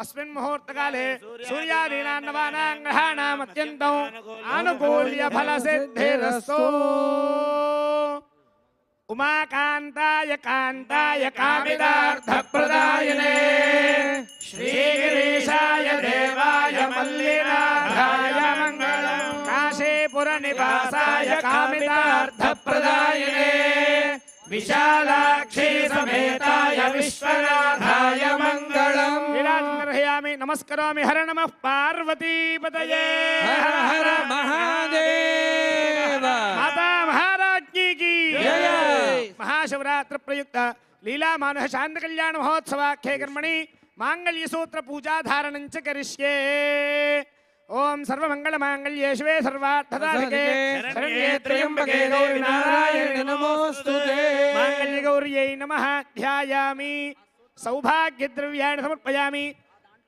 అస్మిన్ ముహూర్తకాలే సూర్యాదీనాం నవానాం గ్రహాణాం అత్యంతం ఆనుకూల్య ఫలసిద్ధిరస్తు. ఉమాకాంతాయ కాంతాయ కామితార్థప్రదాయినే శ్రీగిరీశాయ దేవాయ మల్లినాథాయ మంగళం కాశీపుర నివాసాయ కామితార్థప్రదాయినే విశాలాక్షి సమేతాయ విశ్వనాథాయ మంగళం. విరాజయామి నమస్కరోమి. హర నమః పార్వతీపతయే హర హర మహాదేవ. మాతా మహారాజ్ఞీ కీ జయ. మహాశివరాత్రి ప్రయుక్త లీలా మానుష శాంత కళ్యాణ మహోత్సవాఖ్యే కర్మణి మాంగళ్య సూత్ర పూజాధారణం చ కరిష్యే. ఓం సర్వమంగళమాంగళ్యే శివే సర్వార్థసాధికే శరణ్యే త్ర్యంబకే త్ర్యంబకే గౌరీ నారాయణి నారాయణి నమోస్తుతే. మాంగళ్యగౌర్యై నమః ధ్యాయామి సౌభాగ్యద్రవ్యాణి సమర్పయామి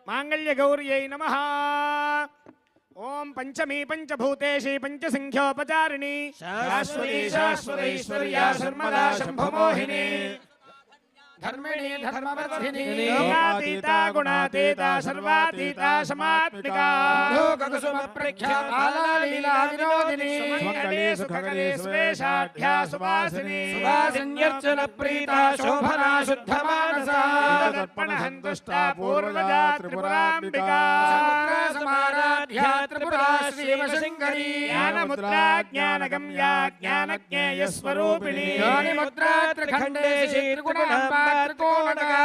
మాంగళ్యగౌర్యై నమః ఓం పంచమీ పంచభూతేషి పంచసంఖ్యోపచారిణి శాశ్వతీ శాశ్వతైశ్వర్యా శర్మదా శంభమోహిని ధర్మిణీ ధర్మవర్ధిని లోకాతీతా గుణాతీతా సర్వాతీతా సమాత్మికా లోకకుసుమ ప్రఖ్యాలీలా వినోదిని సుమంగళే సుఖకరే స్వేషాఢ్యా సువాసిని సువాసిన్యర్చన ప్రీతా శోభనా శుద్ధ మానసా. దర్పణహంతుష్టా పూర్వజా త్రిపురాంబికా సమారాధ్యా త్రిపురా శ్రీవశంకరీ జ్ఞానముద్రా జ్ఞానగమ్యా జ్ఞానజ్ఞేయస్వరూపిణి యోనిముద్రా త్రిఖండే శ్రీత్రిగుణాంబా త్రికోణగా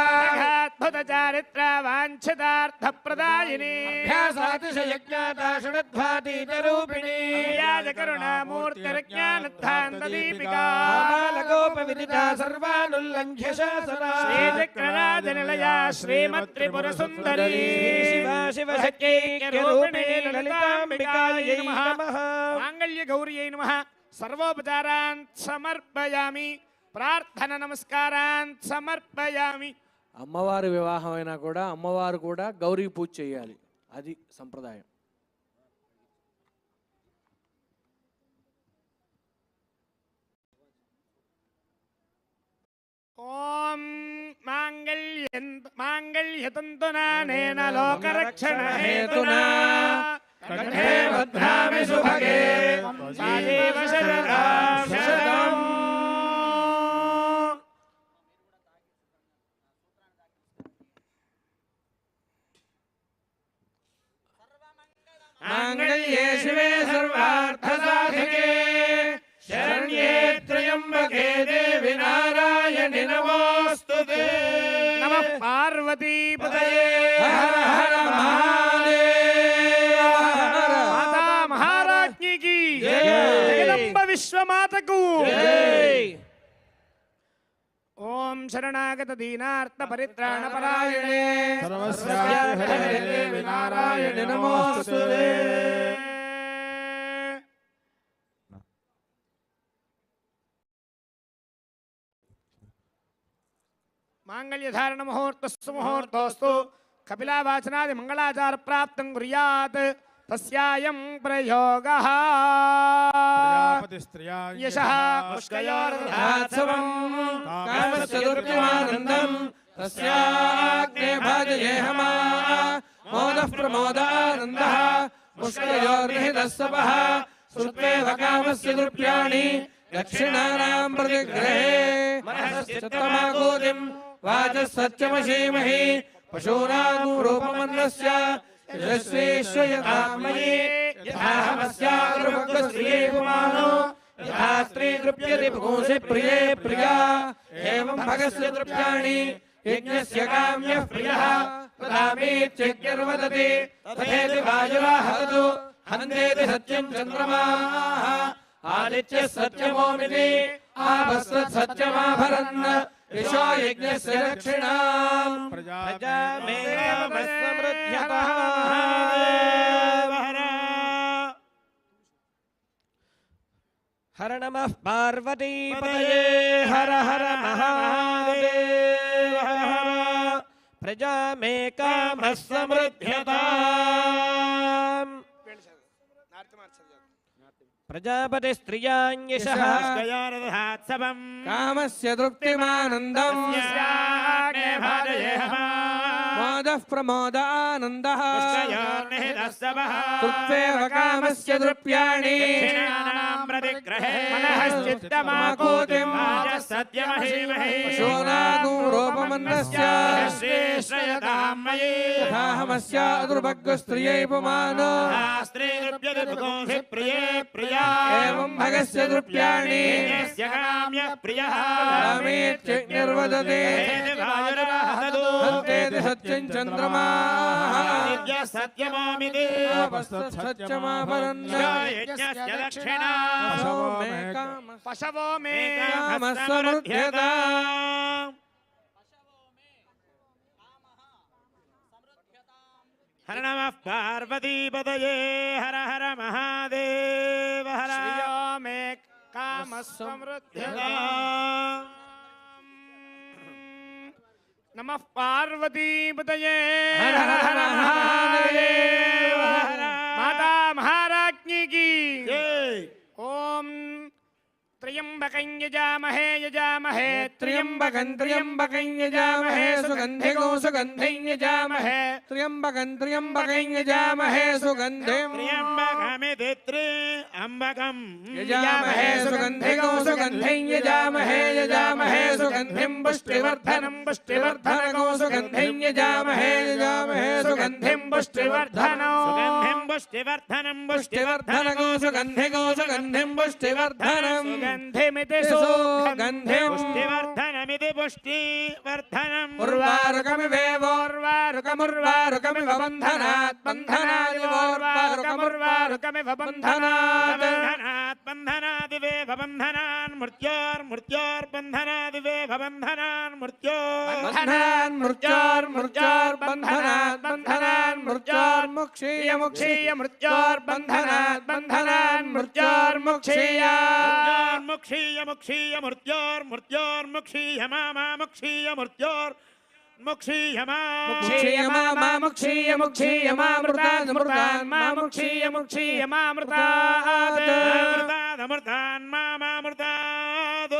అద్భుత చారిత్ర వాంఛితార్థ ప్రదాయిని అభ్యాసాతిశయజ్ఞాతా షడధ్వాతీత రూపిణి వ్యాజ కరుణామూర్తిర్జ్ఞానధ్వాంత దీపికా బాలగోపవిదితా సర్వానుల్లంఘ్య శాసనా. శ్రీచక్రరాజ నిలయా శ్రీమత్ త్రిపుర సుందరీ శివా శివశక్తైక్యరూపిణీ లలితాంబికాయై నమః. మాంగళ్య గౌర్యై నమః సర్వోపచారాన్ సమర్పయామి ప్రార్థన నమస్కారాన్ సమర్పయామి. అమ్మవారి వివాహం అయినా కూడా అమ్మవారు కూడా గౌరీ పూజ చేయాలి, అది సంప్రదాయం. ఓం మాంగళ్యతంతునానేన లోకరక్షణ హేతునా కంఠే భద్రామి శుభగే సాయేవ శరదాం శతం. మాంగళ్యే శివే సర్వార్థసాధికే శరణ్యే త్ర్యంబకే దేవి నారాయణి నమోస్తుతే. నమః పార్వతీపతయే హర హర మహాదేవ హర. మాతా మహారాజ్ఞికి జై. జగదంబ విశ్వమాతకు జై. ఓం శరణాగత దీనార్త పరిత్రాణ పరాయణే సర్వస్యాధిపతయే దేవి నారాయణి నమోస్తుతే. మాంగళ్యధారణ ముహూర్తస్సు ముహూర్తోస్తు కపిలావాచనాది మంగళాచార ప్రాప్తం కుర్యాత్ తస్యాయం ప్రయోగః యశః పుష్కయోర్ధాత్సవం కామస్య దుర్గమానందం తస్యాగ్నే భాజయేహమా మోదః ప్రమోదానందః పుష్కయోర్నిహితస్సవః శ్రుత్వేవ కామస్య దుర్ప్యాణి దక్షిణానాం ప్రతిగ్రహే మనఃశ్చిత్తమాగోదిం వాచः సత్యమశీమహి పశూనాం రూపమన్నస్య యశస్వేశ్వయతామయే యథాహమస్యాగృభగ్రస్త్రియైపుమానో యథా స్త్రీ తృప్యతి పుంసి ప్రియే ప్రియా ఏవం భగస్య తృప్యాణి యజ్ఞస్య కామ్యః ప్రియః తథామీత్యజ్ఞర్వదతి తథేతి వాయురాహతు హందేతి సత్యం చంద్రమాః ఆదిత్యः సత్యమోమితి ఆభస్తత్ సత్యమాభరన్ యశో యజ్ఞస్య దక్షిణాం ప్రజామేవమస్మృధ్యతః. హర నమః పార్వతీపతయే హర హర మహాదేవ హర హర. ప్రజామేకామః సమృధ్యతాం. ప్రజాపతి స్త్రియాన్యశః కామస్య తృప్తిమానందం మోదః ప్రమోదానందః కృత్వేవ కామస్య తృప్యాణి మనఃశ్చిత్తమాగోదిం పశూనాం రూపమన్నస్య యథాహమస్యాదుర్భగ్గస్త్రియైపుమానో ఏవం భగస్య తృప్యాణి రామేత్యజ్ఞర్వదతే హంతేతి సత్యం చంద్రమాః ఆపస్తత్ సత్యమాపరన్న పశవో మే కామః సమృధ్యతాం. హర నమః పార్వతీపతయే హర హర మహాదేవ హర శ్రియోమే కామస్వమృద్ధ్యతే నమః పార్వతీపతయే హర హర మహాదేవ హర. మాతా మహారాజ్ఞి కీ జై. ఓం త్ర్యంబకం యజామహే యజామహే త్ర్యంబకం త్ర్యంబకం యజామహే సుగంధిగో సుగంధిం యజామహే త్ర్యంబకం త్ర్యంబకం యజామహే సుగంధిం త్ర్యంబకమితి త్ర్యంబకం యజామహే సుగంధిగో సుగంధిం యజామహే యజామహే సుగంధిం పుష్టివర్ధనం పుష్టివర్ధనగో సుగంధిం యజామహే యజామహే సుగంధిం పుష్టివర్ధనం సుగంధిం పుష్టివర్ధనం పుష్టివర్ధనగో సుగంధిగో సుగంధిం పుష్టివర్ధనం సుగంధిమితి సుగంధిం పుష్టివర్ధనమితి పుష్టివర్ధనం ఉర్వారుకమివేవోర్వారుకముర్వారుకమివ బంధనాత్ బంధనాదివోర్వారుకముర్వారుకమివ బంధనాత్ బంధనాత్ బంధనాదివేవ బంధనాన్ మృత్యోర్మృత్యోర్బంధనాదివేవ బంధనాన్ బంధనాన్ మృత్యోర్మృత్యోర్బంధనాత్ బంధనాన్ మృత్యోర్ముక్షీయ మృత్యోర్బంధనాత్ బంధనాన్ మృత్యోర్ముక్షీయ ముక్షీయ ముక్షీయ మృత్యోర్మృత్యోర్ముక్షీయ మామా ముక్షీయ మృత్యోర్ముక్షీయ ముక్షీయ ముక్షీయ ముక్షీయ మామృతాన్ మృతాన్ మాముక్షీయ ముక్షీయ మామృతాత్ అమృతాన్ మామామృతాదు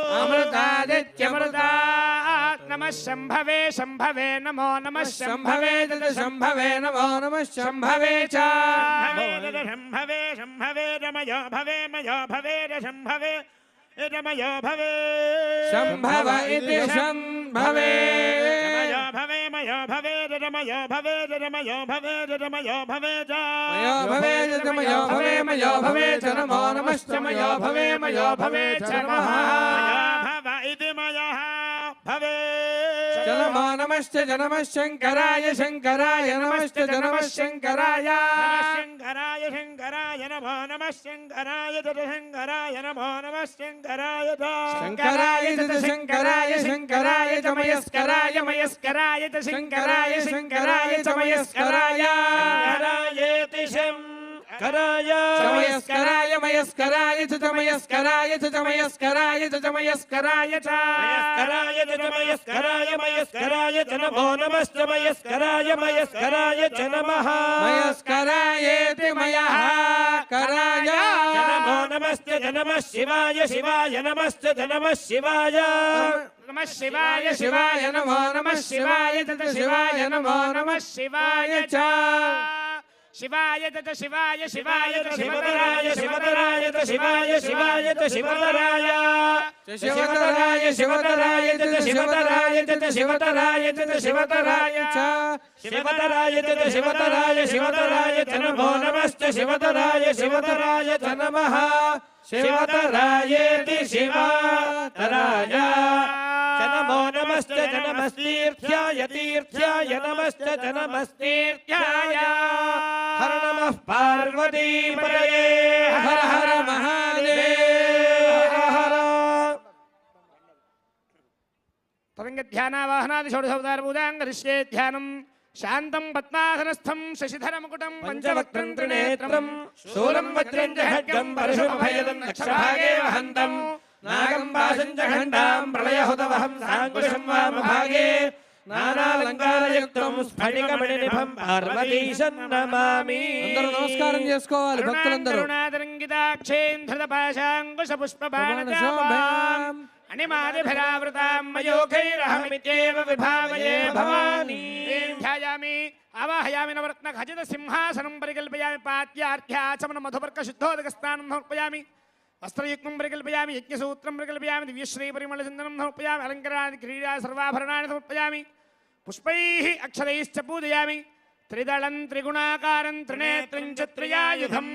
అమృతాదిత్యమృతాత్ నమః శంభవే శంభవే నమో నమః శంభవే తద శంభవే నమో నమః శంభవే చ శంభవే శంభవే రమయో భవే మయో భవే శంభవే రమయో భవే శంభవ ఇతి శంభవే రమయో భవే మయో భవే రమయో భవే రమయో భవే రమయో భవే మయో భవే మయో భవే మయో భవే చ నమో నమశ్చ మయో భవే మయో భవే చ నమః భవ ఇది మయః భవే చ నమో నమశ్చ నమః శంకరాయ శంకరాయ నమశ్చ నమః శంకరాయ శంకరాయ శంకరాయ నమో నమః శంకరాయ శంకరాయ నమో నమః శంకరాయ శంకరాయ శంకరాయ శంకరాయ చ మయస్కరాయ మయస్కరాయ చ శంకరాయ శంకరాయ చ మయస్కరాయ శంకరాయేతి శంకరాయ మయస్కరాయ మయస్కరాయ చ మయస్కరాయ చ మయస్కరాయ చ మయస్కరాయ చ మయస్కరాయ మయస్కరాయ మయస్కరాయ చ నమో నమశ్చ మయస్కరాయ మయస్కరాయ చ నమః మయస్కరాయేతి మయః కరాయ నమో నమశ్చ నమః శివాయ శివాయ నమశ్చ నమః శివాయ నమః శివాయ శివాయ నమో నమః శివాయ తత శివాయ నమో నమః శివాయ చ శివాయ తత శివాయ శివాయ తత శివతరాయ శివతరాయ త శివాయ శివాయ త శివతరాయ శివతరాయ శివతరాయ తత శివతరాయ తత శివతరాయ తత శివతరాయ చ శివతరాయ త శివతరాయ శివతరాయ చ నమో నమశ్చ శివతరాయ శివతరాయ చ నమః శివతరాయేతి శివతరాయ చ నమో నమశ్చ నమస్తీర్థ్యాయ తీర్థ్యాయ నమశ్చ నమస్తీర్థ్యాయ హర నమః పార్వతీపతయే హర హర మహాదేవ హర తరంగ ధ్యానావాహనాది షోడశవతార పూజాం కరిష్యే ధ్యానం శాంతం పద్మాసనస్థం శశిధర ముకుటం పంచవక్త్రం త్రినేత్రం శూలం వజ్రం చ ఖడ్గం పరశుమభయదం దక్షభాగే వహంతం నాగం పాశం చ ఖండాం ప్రళయహుతవహం సాంకుశం వామభాగే నానాలంకారయుక్తం స్ఫటికమణినిభం పార్వతీశం నమామి. అందరూ నమస్కారం చేసుకోవాలి భక్తులందరూ. కరుణాతరంగితాక్షేంధృతపాశాంకుశ పుష్పబాణచాపాం అనిమాదిభిరావృతాం మయూఖైరహమిత్యేవ విభావయే భవానీ. ధ్యాయామి ఆవాహయామి నవరత్న ఖచిత సింహాసనం పరికల్పయామి పాత్యార్థ్యాచమన మధుపర్క శుద్ధోదక స్నానం సమర్పయామి వస్త్రయుగ్మం పరికల్పయామి యజ్ఞసూత్రం పరికల్పయామి దివ్యశ్రీ పరిమళ చందనం సమర్పయామి అలంకరాది క్రీడా సర్వాభరణాన్ని సమర్పయామి పుష్పైః అక్షరైశ్చ పూజయామి త్రిదళం త్రిగుణాకారం త్రినేత్రం చ త్రియాయుధం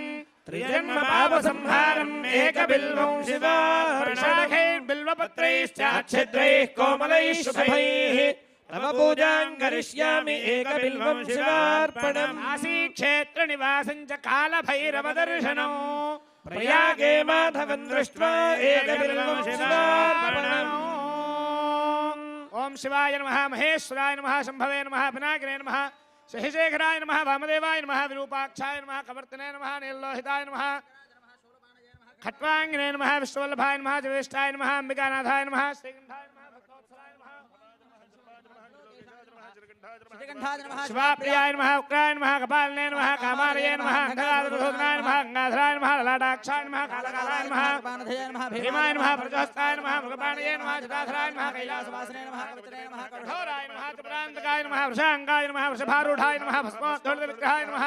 త్రిజన్మ పాపసంహారం ఏకబిల్వం శివార్షాఖైర్బిల్వపత్రైశ్చాచ్ఛిద్రైః కోమలైః శుభైః తవ పూజాం కరిష్యామి ఏకబిల్వం శివార్పణం. కాశీక్షేత్ర నివాసం చ కాలభైరవ దర్శనం ప్రయాగే మాధవం దృష్ట్వా ఏకబిల్వం శివార్పణం. ఓం శివాయ నమః మహేశ్వరాయ నమః శంభవే నమః పినాకినే నమః శశిశేఖరాయ నమః వామదేవాయ నమః విరూపాక్షాయ నమః కవర్తనే నమః నీలలోహితాయ నమః ఖట్వాంగినే నమః విశ్వవల్లభాయ నమః జ్యేష్ఠాయ నమః అంబికానాథాయ నమః శ్రీగంధాయ నమః భక్తవత్సలాయ నమః శివాప్రియాయ నమః ఉగ్రాయ నమః కపాలనే నమః కామారయే నమః అంధకారదోధనాయ నమః గంగాధరాయ నమః లలాటాక్షాయ నమః కాలకాలాయ నమః భీమాయ నమః ప్రజోస్తాయ నమః మృగపాణయే నమః జటాధరాయ నమః కైలాసవాసనే నమః కవిత్రే నమః కఠోరాయ నమః త్రిపురాంతకాయ నమః వృషాంగాయ నమః వృషభారూఢాయ నమః భస్మోద్ధూళిత విగ్రహాయ నమః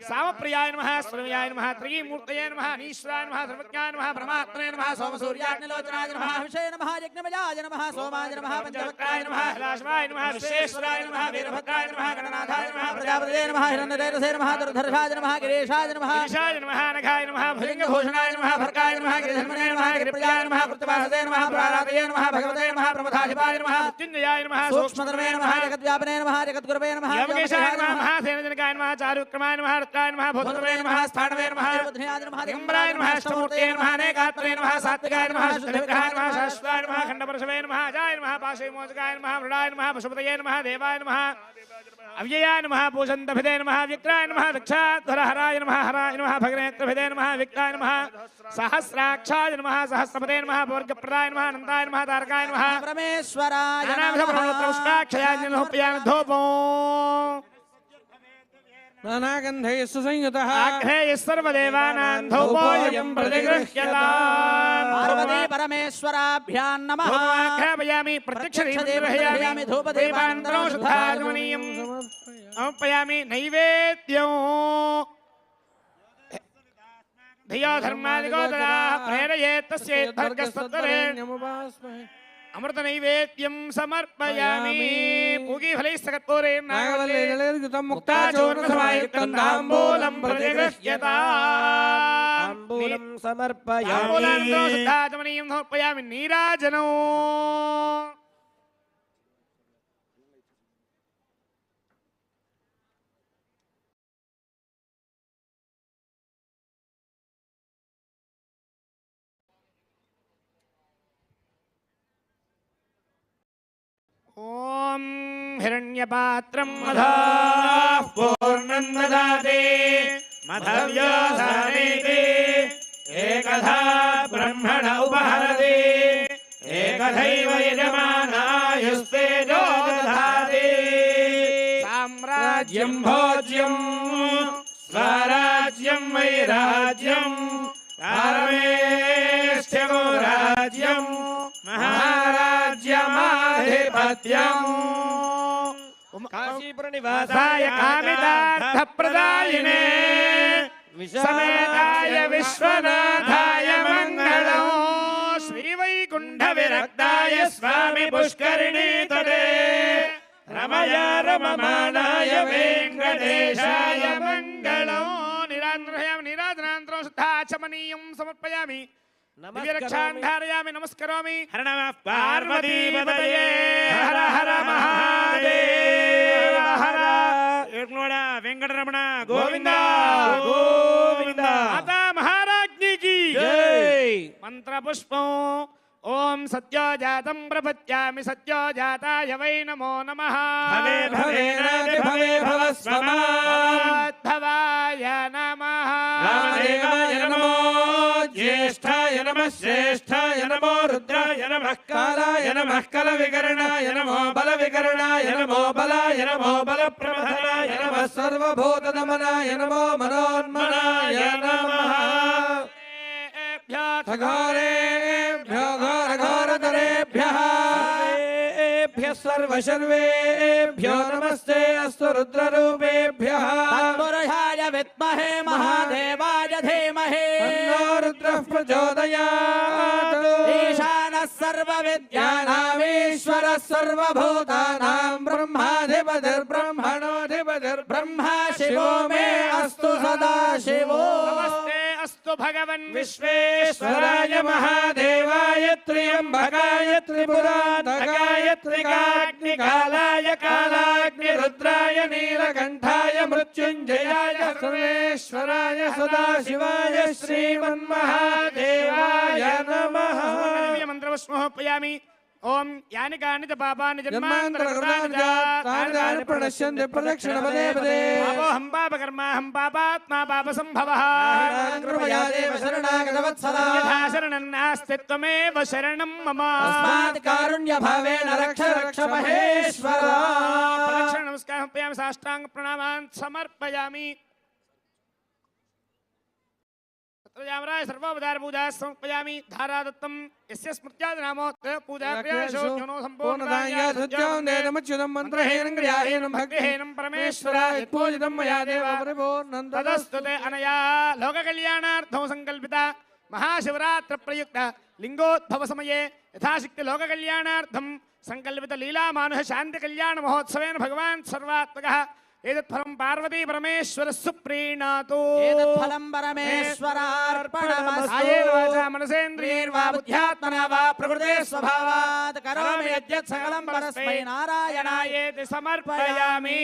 సామప్రియాయ నమః స్వరమ్యాయ నమః త్రిమూర్తయే నమః నీశ్వరాయ నమః ధర్మజ్ఞాయ నమః పరమాత్మనే నమః సోమసూర్యాగ్నిలోచనాయ నమః విషయ నమః యజ్ఞమయాయ నమః సోమాయ నమః పంచవక్రాయ నమః హలాశవాయ నమః విశ్వేశ్వరాయ నమః వీరభద్రాయ నమః గణనాథాయ నమః ప్రజాపతయే నమః హిరణ్యతేజసే నమః దుర్ధర్షాయ నమః గిరీశాయ నమః ఈశాయ నమః నఖాయ నమః భుజంగభూషణాయ నమః భర్గాయ నమః గిరిధర్మణే నమః గిరిప్రియాయ నమః కృతవాసదే నమః ప్రారాతయే నమః భగవతే నమః ప్రమథాధిపాయ నమః మృత్యుంజయాయ నమః సూక్ష్మధర్మే నమః జగద్వ్యాపినే నమః జగద్గురవే నమః యమకేశాయ నమః మహాసేనజనకాయ నమః చారుక్రమాయ నమః రుద్రాయ నమః భూతవే నమః స్థాణవే నమః దిగంబరాయ నమః అష్టమూర్తయే నమః అనేకాత్రే నమః సాత్వికాయ నమః శుద్ధవిగ్రహాయ నమః శాశ్వతాయ నమః ఖండపరశవే నమః అజాయ నమః పాశవిమోచకాయ నమః మృడాయ నమః పశుపతయే నమః దేవాయ నమః అవ్యయాయ నమః పూజంతభిదే నమః వ్యక్రాయ నమః దక్షాధ్వరహరాయ నమః హరాయ నమః భగనేత్రభిదే నమః వ్యక్తాయ నమః సహస్రాక్షాయ నమః సహస్రపదే నమః వర్గప్రదాయ నమః అనంతాయ నమః తారకాయ నమః పరమేశ్వరాయ నానావిధపుష్పాక్షయాజ్ఞోపయానధూపో నానాగంధైః సంయుతః ఆఘ్రేయ సర్వదేవానాం ధూపోయం ప్రతిగృహ్యతాం పార్వతీ పరమేశ్వరాభ్యాం నమః ఆఘ్రాపయామి ప్రత్యక్షదీపయామి ధూపదీపానంతరం శుద్ధాగమనీయం సమర్పయామి నైవేద్యం ధియో ధర్మాదిగోదరా ప్రేరయేత్ తస్యేద్భర్గస్తత్వరే అమృత నైవేద్యం సమర్పయామి పూగీఫలైస్తకర్పూరేణ నాగవల్లేన ముక్తాచూర్ణ సమాయుక్తం తాంబూలం ప్రతిగృహ్యతాం తాంబూలం సమర్పయామి తాంబూలానంతరం శుద్ధాచమనీయం సమర్పయామి నీరాజనం ఓం హిరణ్యపాత్రం మధాః పూర్ణం దదాతి మధవ్యోసానేతి ఏకధా బ్రహ్మణ ఉపహరతి ఏకధైవ యజమానాయుస్తేజో దదాతి సామ్రాజ్యం భోజ్యం స్వరాజ్యం వైరాజ్యం కారమేష్ఠ్యమో రాజ్యం మహారాజ్యమాధిపత్యం కాశీపురనివాసాయ కామితార్థప్రదాయినే సమేతాయ విశ్వనాథాయ మంగళం శ్రీవైకుంఠ విరక్తాయ స్వామి పుష్కరిణీ తటే రమయ రమమాణాయ వెంకటేశాయ మంగళం నిరాజనామి నీరాజనానంతరం శుద్ధాచమనీయం సమర్పయామి దివ్యరక్షాన్ ధారయామి నమస్కరోమి హర నమః పార్వతీపతయే హర హర మహాదేవ హర ఏర్నోడ వెంకటరమణ గోవింద గోవింద మాతా మహారాజ్ఞి కీ జై మంత్రపుష్పం ఓం సత్యోజాతం ప్రపద్యామి సత్యోజాతాయ వై నమో నమః భవే భవేనాది భవే భవస్వమాద్భవాయ నమః రామదేవాయ నమో జ్యేష్ఠాయ నమః శ్రేష్ఠాయ నమో రుద్రాయ నమః కాలాయ నమః కలవికరణాయ నమో బలవికరణాయ నమో బలాయ నమో బలప్రమథనాయ నమః సర్వభూతదమనాయ నమో మనోన్మనాయ నమః ఘోరేభ్యో ఘోరఘోరతరేభ్యः सर्वशर्वेभ्यो नमस्ते अस्तु रुद्ररूपेभ्यः तत्पुरुषाय विद्महे महादेवाय धीमहि तन्नो रुद्रः प्रचोदयात् ईशानः सर्वविद्यानामीश्वरः सर्वभूतानां ब्रह्माधिपतिर्ब्रह्मणोऽधिपतिर्ब्रह्मा शिवो मे अस्तु सदा शिवो नमस्ते अस्तु भगवन् विश्वेश्वराय महादेवाय त्र्यम्बकाय त्रिपुरान्तकाय त्रिकाग्निकालाय कालाग्निरुद्राय नीलकण्ठाय मृत्युञ्जयाय सर्वेश्वराय सदाशिवाय श्रीमन्महादेवाय नमः मंत्रवस्मोपयामि ఓం యాని కాని చ పాపాని జన్మాంతరకృతాని చ తాని ప్రణశ్యంతి ప్రదక్షిణపదే పదే పాపోహం పాపకర్మాహం పాపాత్మా పాపసంభవః కృపయా దేవ శరణాగతవత్సలా యథా శరణం నాస్తి త్వమేవ శరణం మమ తస్మాత్ కారుణ్యభావేన రక్ష రక్ష మహేశ్వర ప్రదక్షిణ నమస్కారం సమర్పయామి సాష్టాంగ ప్రణామాన్ సమర్పయామి तत्रजामराय सर्वोपचार पूजा समर्पयामि धारादत्तं यस्य स्मृत्यादि नामोत्तर पूजा क्रियाशो ज्ञानो पूर्णदाय सत्यां देदमच्युतं मन्त्रहीनं क्रियाहीनं भक्तिहीनं परमेश्वराय पूजितं मया देव परिपूर्णं तदस्तुते अनया लोककल्याणार्थं संकल्पिता महाशिवरात्र प्रयुक्त लिंगोद्भव समये यथाशक्ति लोककल्याणार्थं संकल्पित लीला मानुष शांति कल्याण महोत्सवेन भगवान् सर्वात्मकः एतत् फलं पार्वती परमेश्वर सुप्रीणातु एतत् फलं परमेश्वरार्पणमस्तु कायेन वाचा मनसेन्द्रियैर्वा बुद्ध्यात्मना वा प्रकृते स्वभावात् करोमि यद्यत् सकलं परस्मै నారాయణాయేతి సమర్పయామి.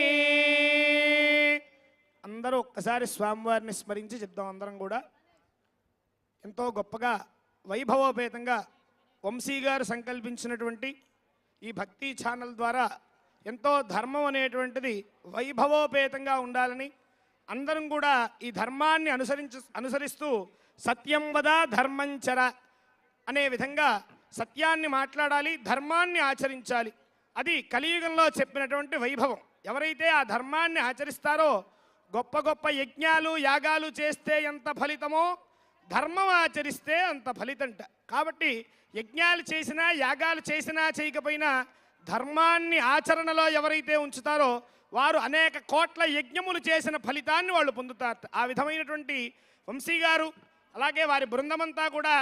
అందరూ ఒక్కసారి స్వామివారిని స్మరించి చెప్దాం. అందరం కూడా ఎంతో గొప్పగా వైభవోపేతంగా వంశీ గారు సంకల్పించినటువంటి ఈ భక్తి ఛానల్ ద్వారా ఎంతో ధర్మం అనేటువంటిది వైభవోపేతంగా ఉండాలని అందరం కూడా ఈ ధర్మాన్ని అనుసరిస్తూ సత్యం వద ధర్మంచర అనే విధంగా సత్యాన్ని మాట్లాడాలి, ధర్మాన్ని ఆచరించాలి. అది కలియుగంలో చెప్పినటువంటి వైభవం. ఎవరైతే ఆ ధర్మాన్ని ఆచరిస్తారో గొప్ప గొప్ప యజ్ఞాలు యాగాలు చేస్తే ఎంత ఫలితమో ధర్మం ఆచరిస్తే అంత ఫలితంట. కాబట్టి యజ్ఞాలు చేసినా యాగాలు చేసినా చేయకపోయినా ధర్మాన్ని ఆచరణలో ఎవరైతే ఉంచుతారో వారు అనేక కోట్ల యజ్ఞములు చేసిన ఫలితాన్ని వాళ్ళు పొందుతారు. ఆ విధమైనటువంటి వంశీ గారు అలాగే వారి బృందమంతా కూడా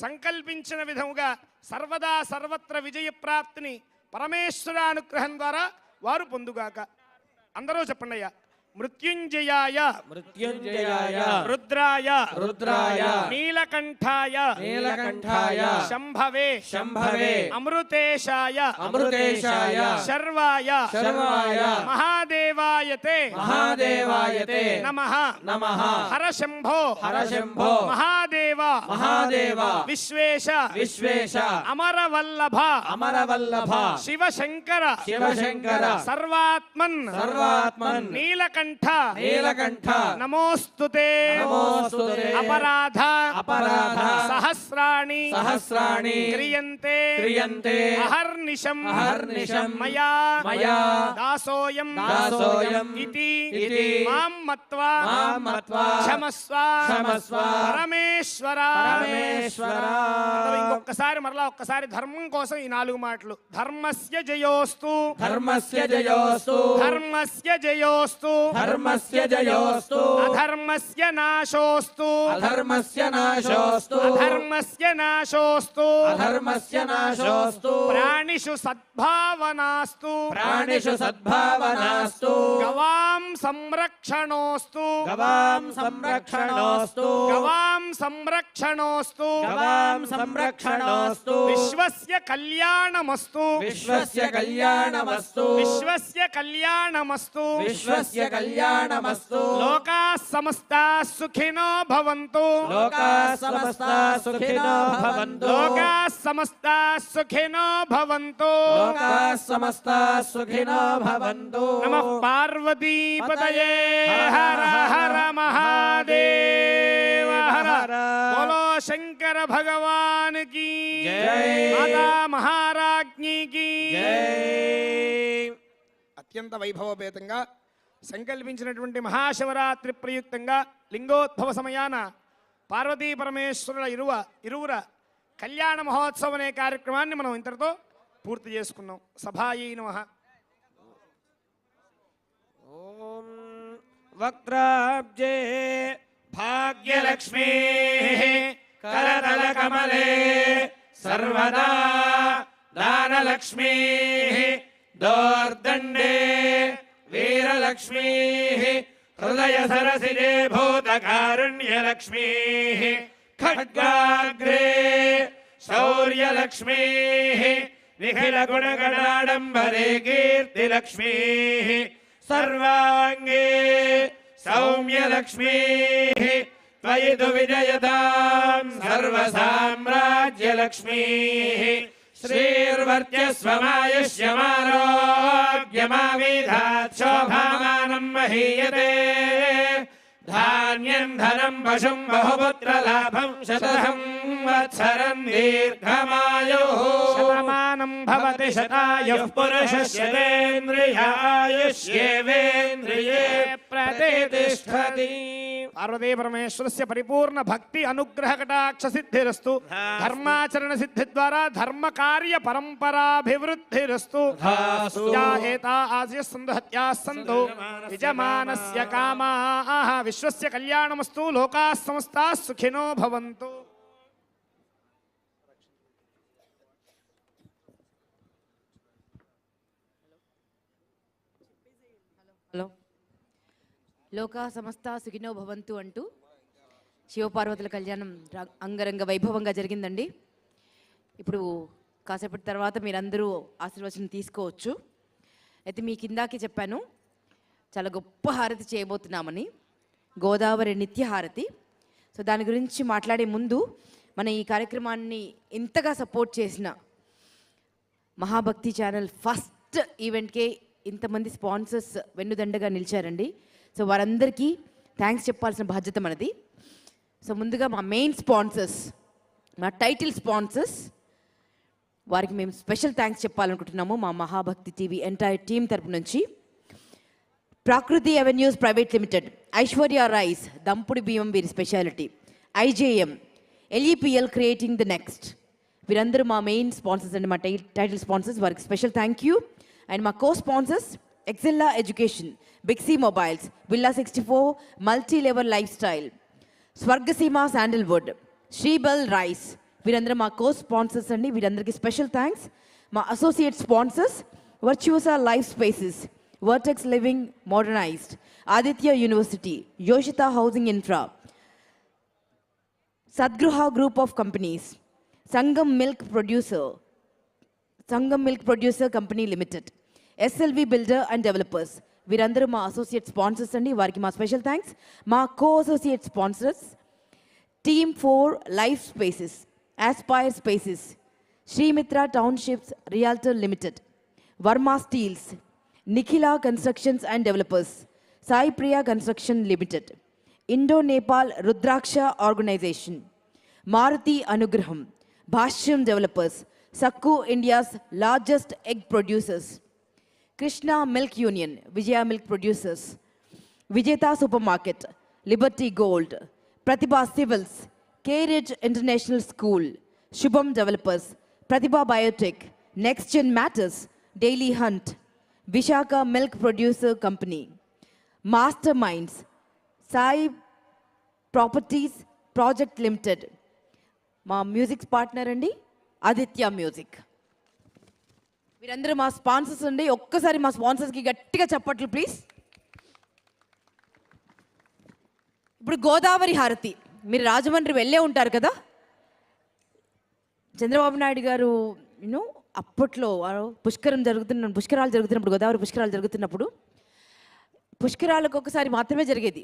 సంకల్పించిన విధముగా సర్వదా సర్వత్ర విజయ ప్రాప్తిని పరమేశ్వర అనుగ్రహం ద్వారా వారు పొందుగాక. అందరూ చెప్పండి అయ్యా. మృత్యుంజయాయ మృత్యుంజయాయ రుద్రాయ రుద్రాయ నీలకంఠాయ నీలకంఠాయ శంభవే శంభవే అమృతేశాయ అమృతేశాయ శర్వాయ శర్వాయ మహాదేవాయతే మహాదేవాయతే నమః నమః హరశంభో హరశంభో మహాదేవ మహాదేవ విశ్వేశ విశ్వేశ అమరవల్లభ అమరవల్లభ శివశంకర శివశంకర సర్వాత్మన్ సర్వాత్మన్ నీలకంఠ నీలకంఠ నమోస్తుతే నమోస్తుతే అపరాధ అపరాధ సహస్రాణి సహస్రాణి క్రియంతే క్రియంతే అహర్నిశం అహర్నిశం మయా మయా దాసోయం దాసోయం ఇతి ఇతి మాం మత్వా మాం మత్వా క్షమస్వ క్షమస్వ పరమేశ్వర పరమేశ్వర. అందరూ ఇంకొకసారి మరలా ఒక్కసారి ధర్మం కోసం ఈ 4 మాటలు. ధర్మస్య జయోస్తు ధర్మస్య జయోస్తు ధర్మస్య జయోస్తు ధర్మస్య జయోస్తు అధర్మస్య నాశోస్తు అధర్మస్య నాశోస్తు అధర్మస్య నాశోస్తు అధర్మస్య నాశోస్తు ప్రాణిషు సద్భావనాస్తు ప్రాణిషు సద్భావనాస్తు గవాం సంరక్షణోస్తు గవాం సంరక్షణోస్తు గవాం సంరక్షణోస్తు గవాం సంరక్షణోస్తు విశ్వస్య కళ్యాణమస్తు విశ్వస్య కళ్యాణమస్తు విశ్వస్య కళ్యాణమస్తు విశ్వస్య కళ్యాణమస్తు లోకాః సమస్తాః సుఖినో భవంతు లోకాః సమస్తాః సుఖినో భవంతు లోకాః సమస్తాః సుఖినో భవంతు లోకాః సమస్తాః సుఖినో భవంతు. నమః పార్వతీపతయే హర హర మహాదేవ హర. బోలో శంకర భగవాన్ की జై. మాతా మహారాజ్ఞి की జై. అత్యంత వైభవోపేతంగా సంకల్పించినటువంటి మహాశివరాత్రి ప్రయుక్తంగా లింగోద్భవ సమయాన పార్వతీ పరమేశ్వరుల ఇరువుర కళ్యాణ మహోత్సవం అనే కార్యక్రమాన్ని మనం ఇంతటితో పూర్తి చేసుకున్నాం. సభాయై నమః. ఓం వక్త్రాబ్జే భాగ్యలక్ష్మీ కరతల కమలే సర్వదా దానలక్ష్మీ దోర్దండే వీరలక్ష్మీ హృదయ సరసిజే భూతకారుణ్యలక్ష్మీ ఖడ్గాగ్రే శౌర్యలక్ష్మీ నిఖిల గుణగణాడంబరే కీర్తిలక్ష్మీ సర్వాంగే సౌమ్యలక్ష్మీ త్వయి తు విజయతాం సర్వసామ్రాజ్యలక్ష్మీ श्रीर्वर्चस्वमायुष्यमारोग्यमाविधात् शोभामानं महीयते धान्यं धनं पशुं बहुपुत्रलाभं शतहं वत्सरं दीर्घमायुः శతమానం భవతి शतायुः पुरुषस्येन्द्रियायुष्येवेन्द्रिये प्रतिष्ठति పార్వతీ పరమేశ్వరస్య పరిపూర్ణ భక్తి అనుగ్రహ కటాక్ష సిద్ధిరస్తు ధర్మాచరణ సిద్ధి ద్వారా ధర్మ కార్య పరంపరాభివృద్ధిరస్తు ఏతా ఆస్య సంతు హత్యా సంతు యజమానస్య కామాః విశ్వస్య కళ్యాణమస్తు లోకాః సమస్తాః సుఖినో భవంతు. హలో లోకా సమస్త సుఖినో భవంతు అంటూ శివపార్వతుల కళ్యాణం అంగరంగ వైభవంగా జరిగిందండి. ఇప్పుడు కాసేపటి తర్వాత మీరందరూ ఆశీర్వచనం తీసుకోవచ్చు. అయితే మీ కిందాకి చెప్పాను చాలా గొప్ప హారతి చేయబోతున్నామని, గోదావరి నిత్య హారతి. సో దాని గురించి మాట్లాడే ముందు మన ఈ కార్యక్రమాన్ని ఇంతగా సపోర్ట్ చేసిన మహాభక్తి ఛానల్ ఫస్ట్ ఈవెంట్కే ఇంతమంది స్పాన్సర్స్ వెన్నుదండగా నిలిచారండి. సో వారందరికీ థ్యాంక్స్ చెప్పాల్సిన బాధ్యత మనది. సో ముందుగా మా మెయిన్ స్పాన్సర్స్, మా టైటిల్ స్పాన్సర్స్, వారికి మేము స్పెషల్ థ్యాంక్స్ చెప్పాలనుకుంటున్నాము మా మహాభక్తి టీవీ ఎంటైర్ టీమ్ తరపు నుంచి. Prakruthi avenues private limited, Aishwarya rice దంపుడి బియ్యం వీరి speciality, IJM, LEPL creating the next, వీరందరూ మా మెయిన్ స్పాన్సర్స్ అండి, మా టైటిల్ స్పాన్సర్స్. వారికి స్పెషల్ థ్యాంక్ యూ. అండ్ మా co sponsors Excella education, BigC mobiles, villa 64 multi level life style, Swargaseema sandalwood, Sribal rice, వీరందరూ మా కో స్పాన్సర్స్ అండి. వీరందరికీ స్పెషల్ థ్యాంక్స్. మా అసోసియేట్ స్పాన్సర్స్ వర్చువసా life spaces, vertex living modernized, Aditya university, Yoshita housing infra, Sadgruha group of companies, Sangam milk producer company limited, SLV builder and developers, వీరందరూ మా అసోసియేట్ స్పాన్సర్స్ అండి. వారికి మా స్పెషల్ థ్యాంక్స్. మా co associate sponsors team 4 life spaces, aspire spaces, Srimitra townships realtor limited, Varma steels, Nikhila constructions and developers, Sai Priya construction limited, Indo Nepal Rudraksha organization, Maruthi Anugraham, Bhashyam developers, Sakku India's largest egg producers, Krishna milk union, Vijaya milk producers, Vijetha super market, Liberty gold, Prathibha civils, Kerridge international school, Shubham developers, Prathibha biotech, next gen matters, daily hunt, Visakha milk producer company, master minds, Sai properties project limited, మా మ్యూజిక్ పార్ట్నర్ అండి ఆదిత్య మ్యూజిక్. వీరందరూ మా స్పాన్సర్స్ అండి. ఒక్కసారి మా స్పాన్సర్స్కి గట్టిగా చప్పట్లు ప్లీజ్. ఇప్పుడు గోదావరి హారతి, మీరు రాజమండ్రి వెళ్ళే ఉంటారు కదా. చంద్రబాబు నాయుడు గారు అప్పట్లో పుష్కరాలు జరుగుతున్నప్పుడు, గోదావరి పుష్కరాలు జరుగుతున్నప్పుడు, పుష్కరాలకు ఒకసారి మాత్రమే జరిగేది.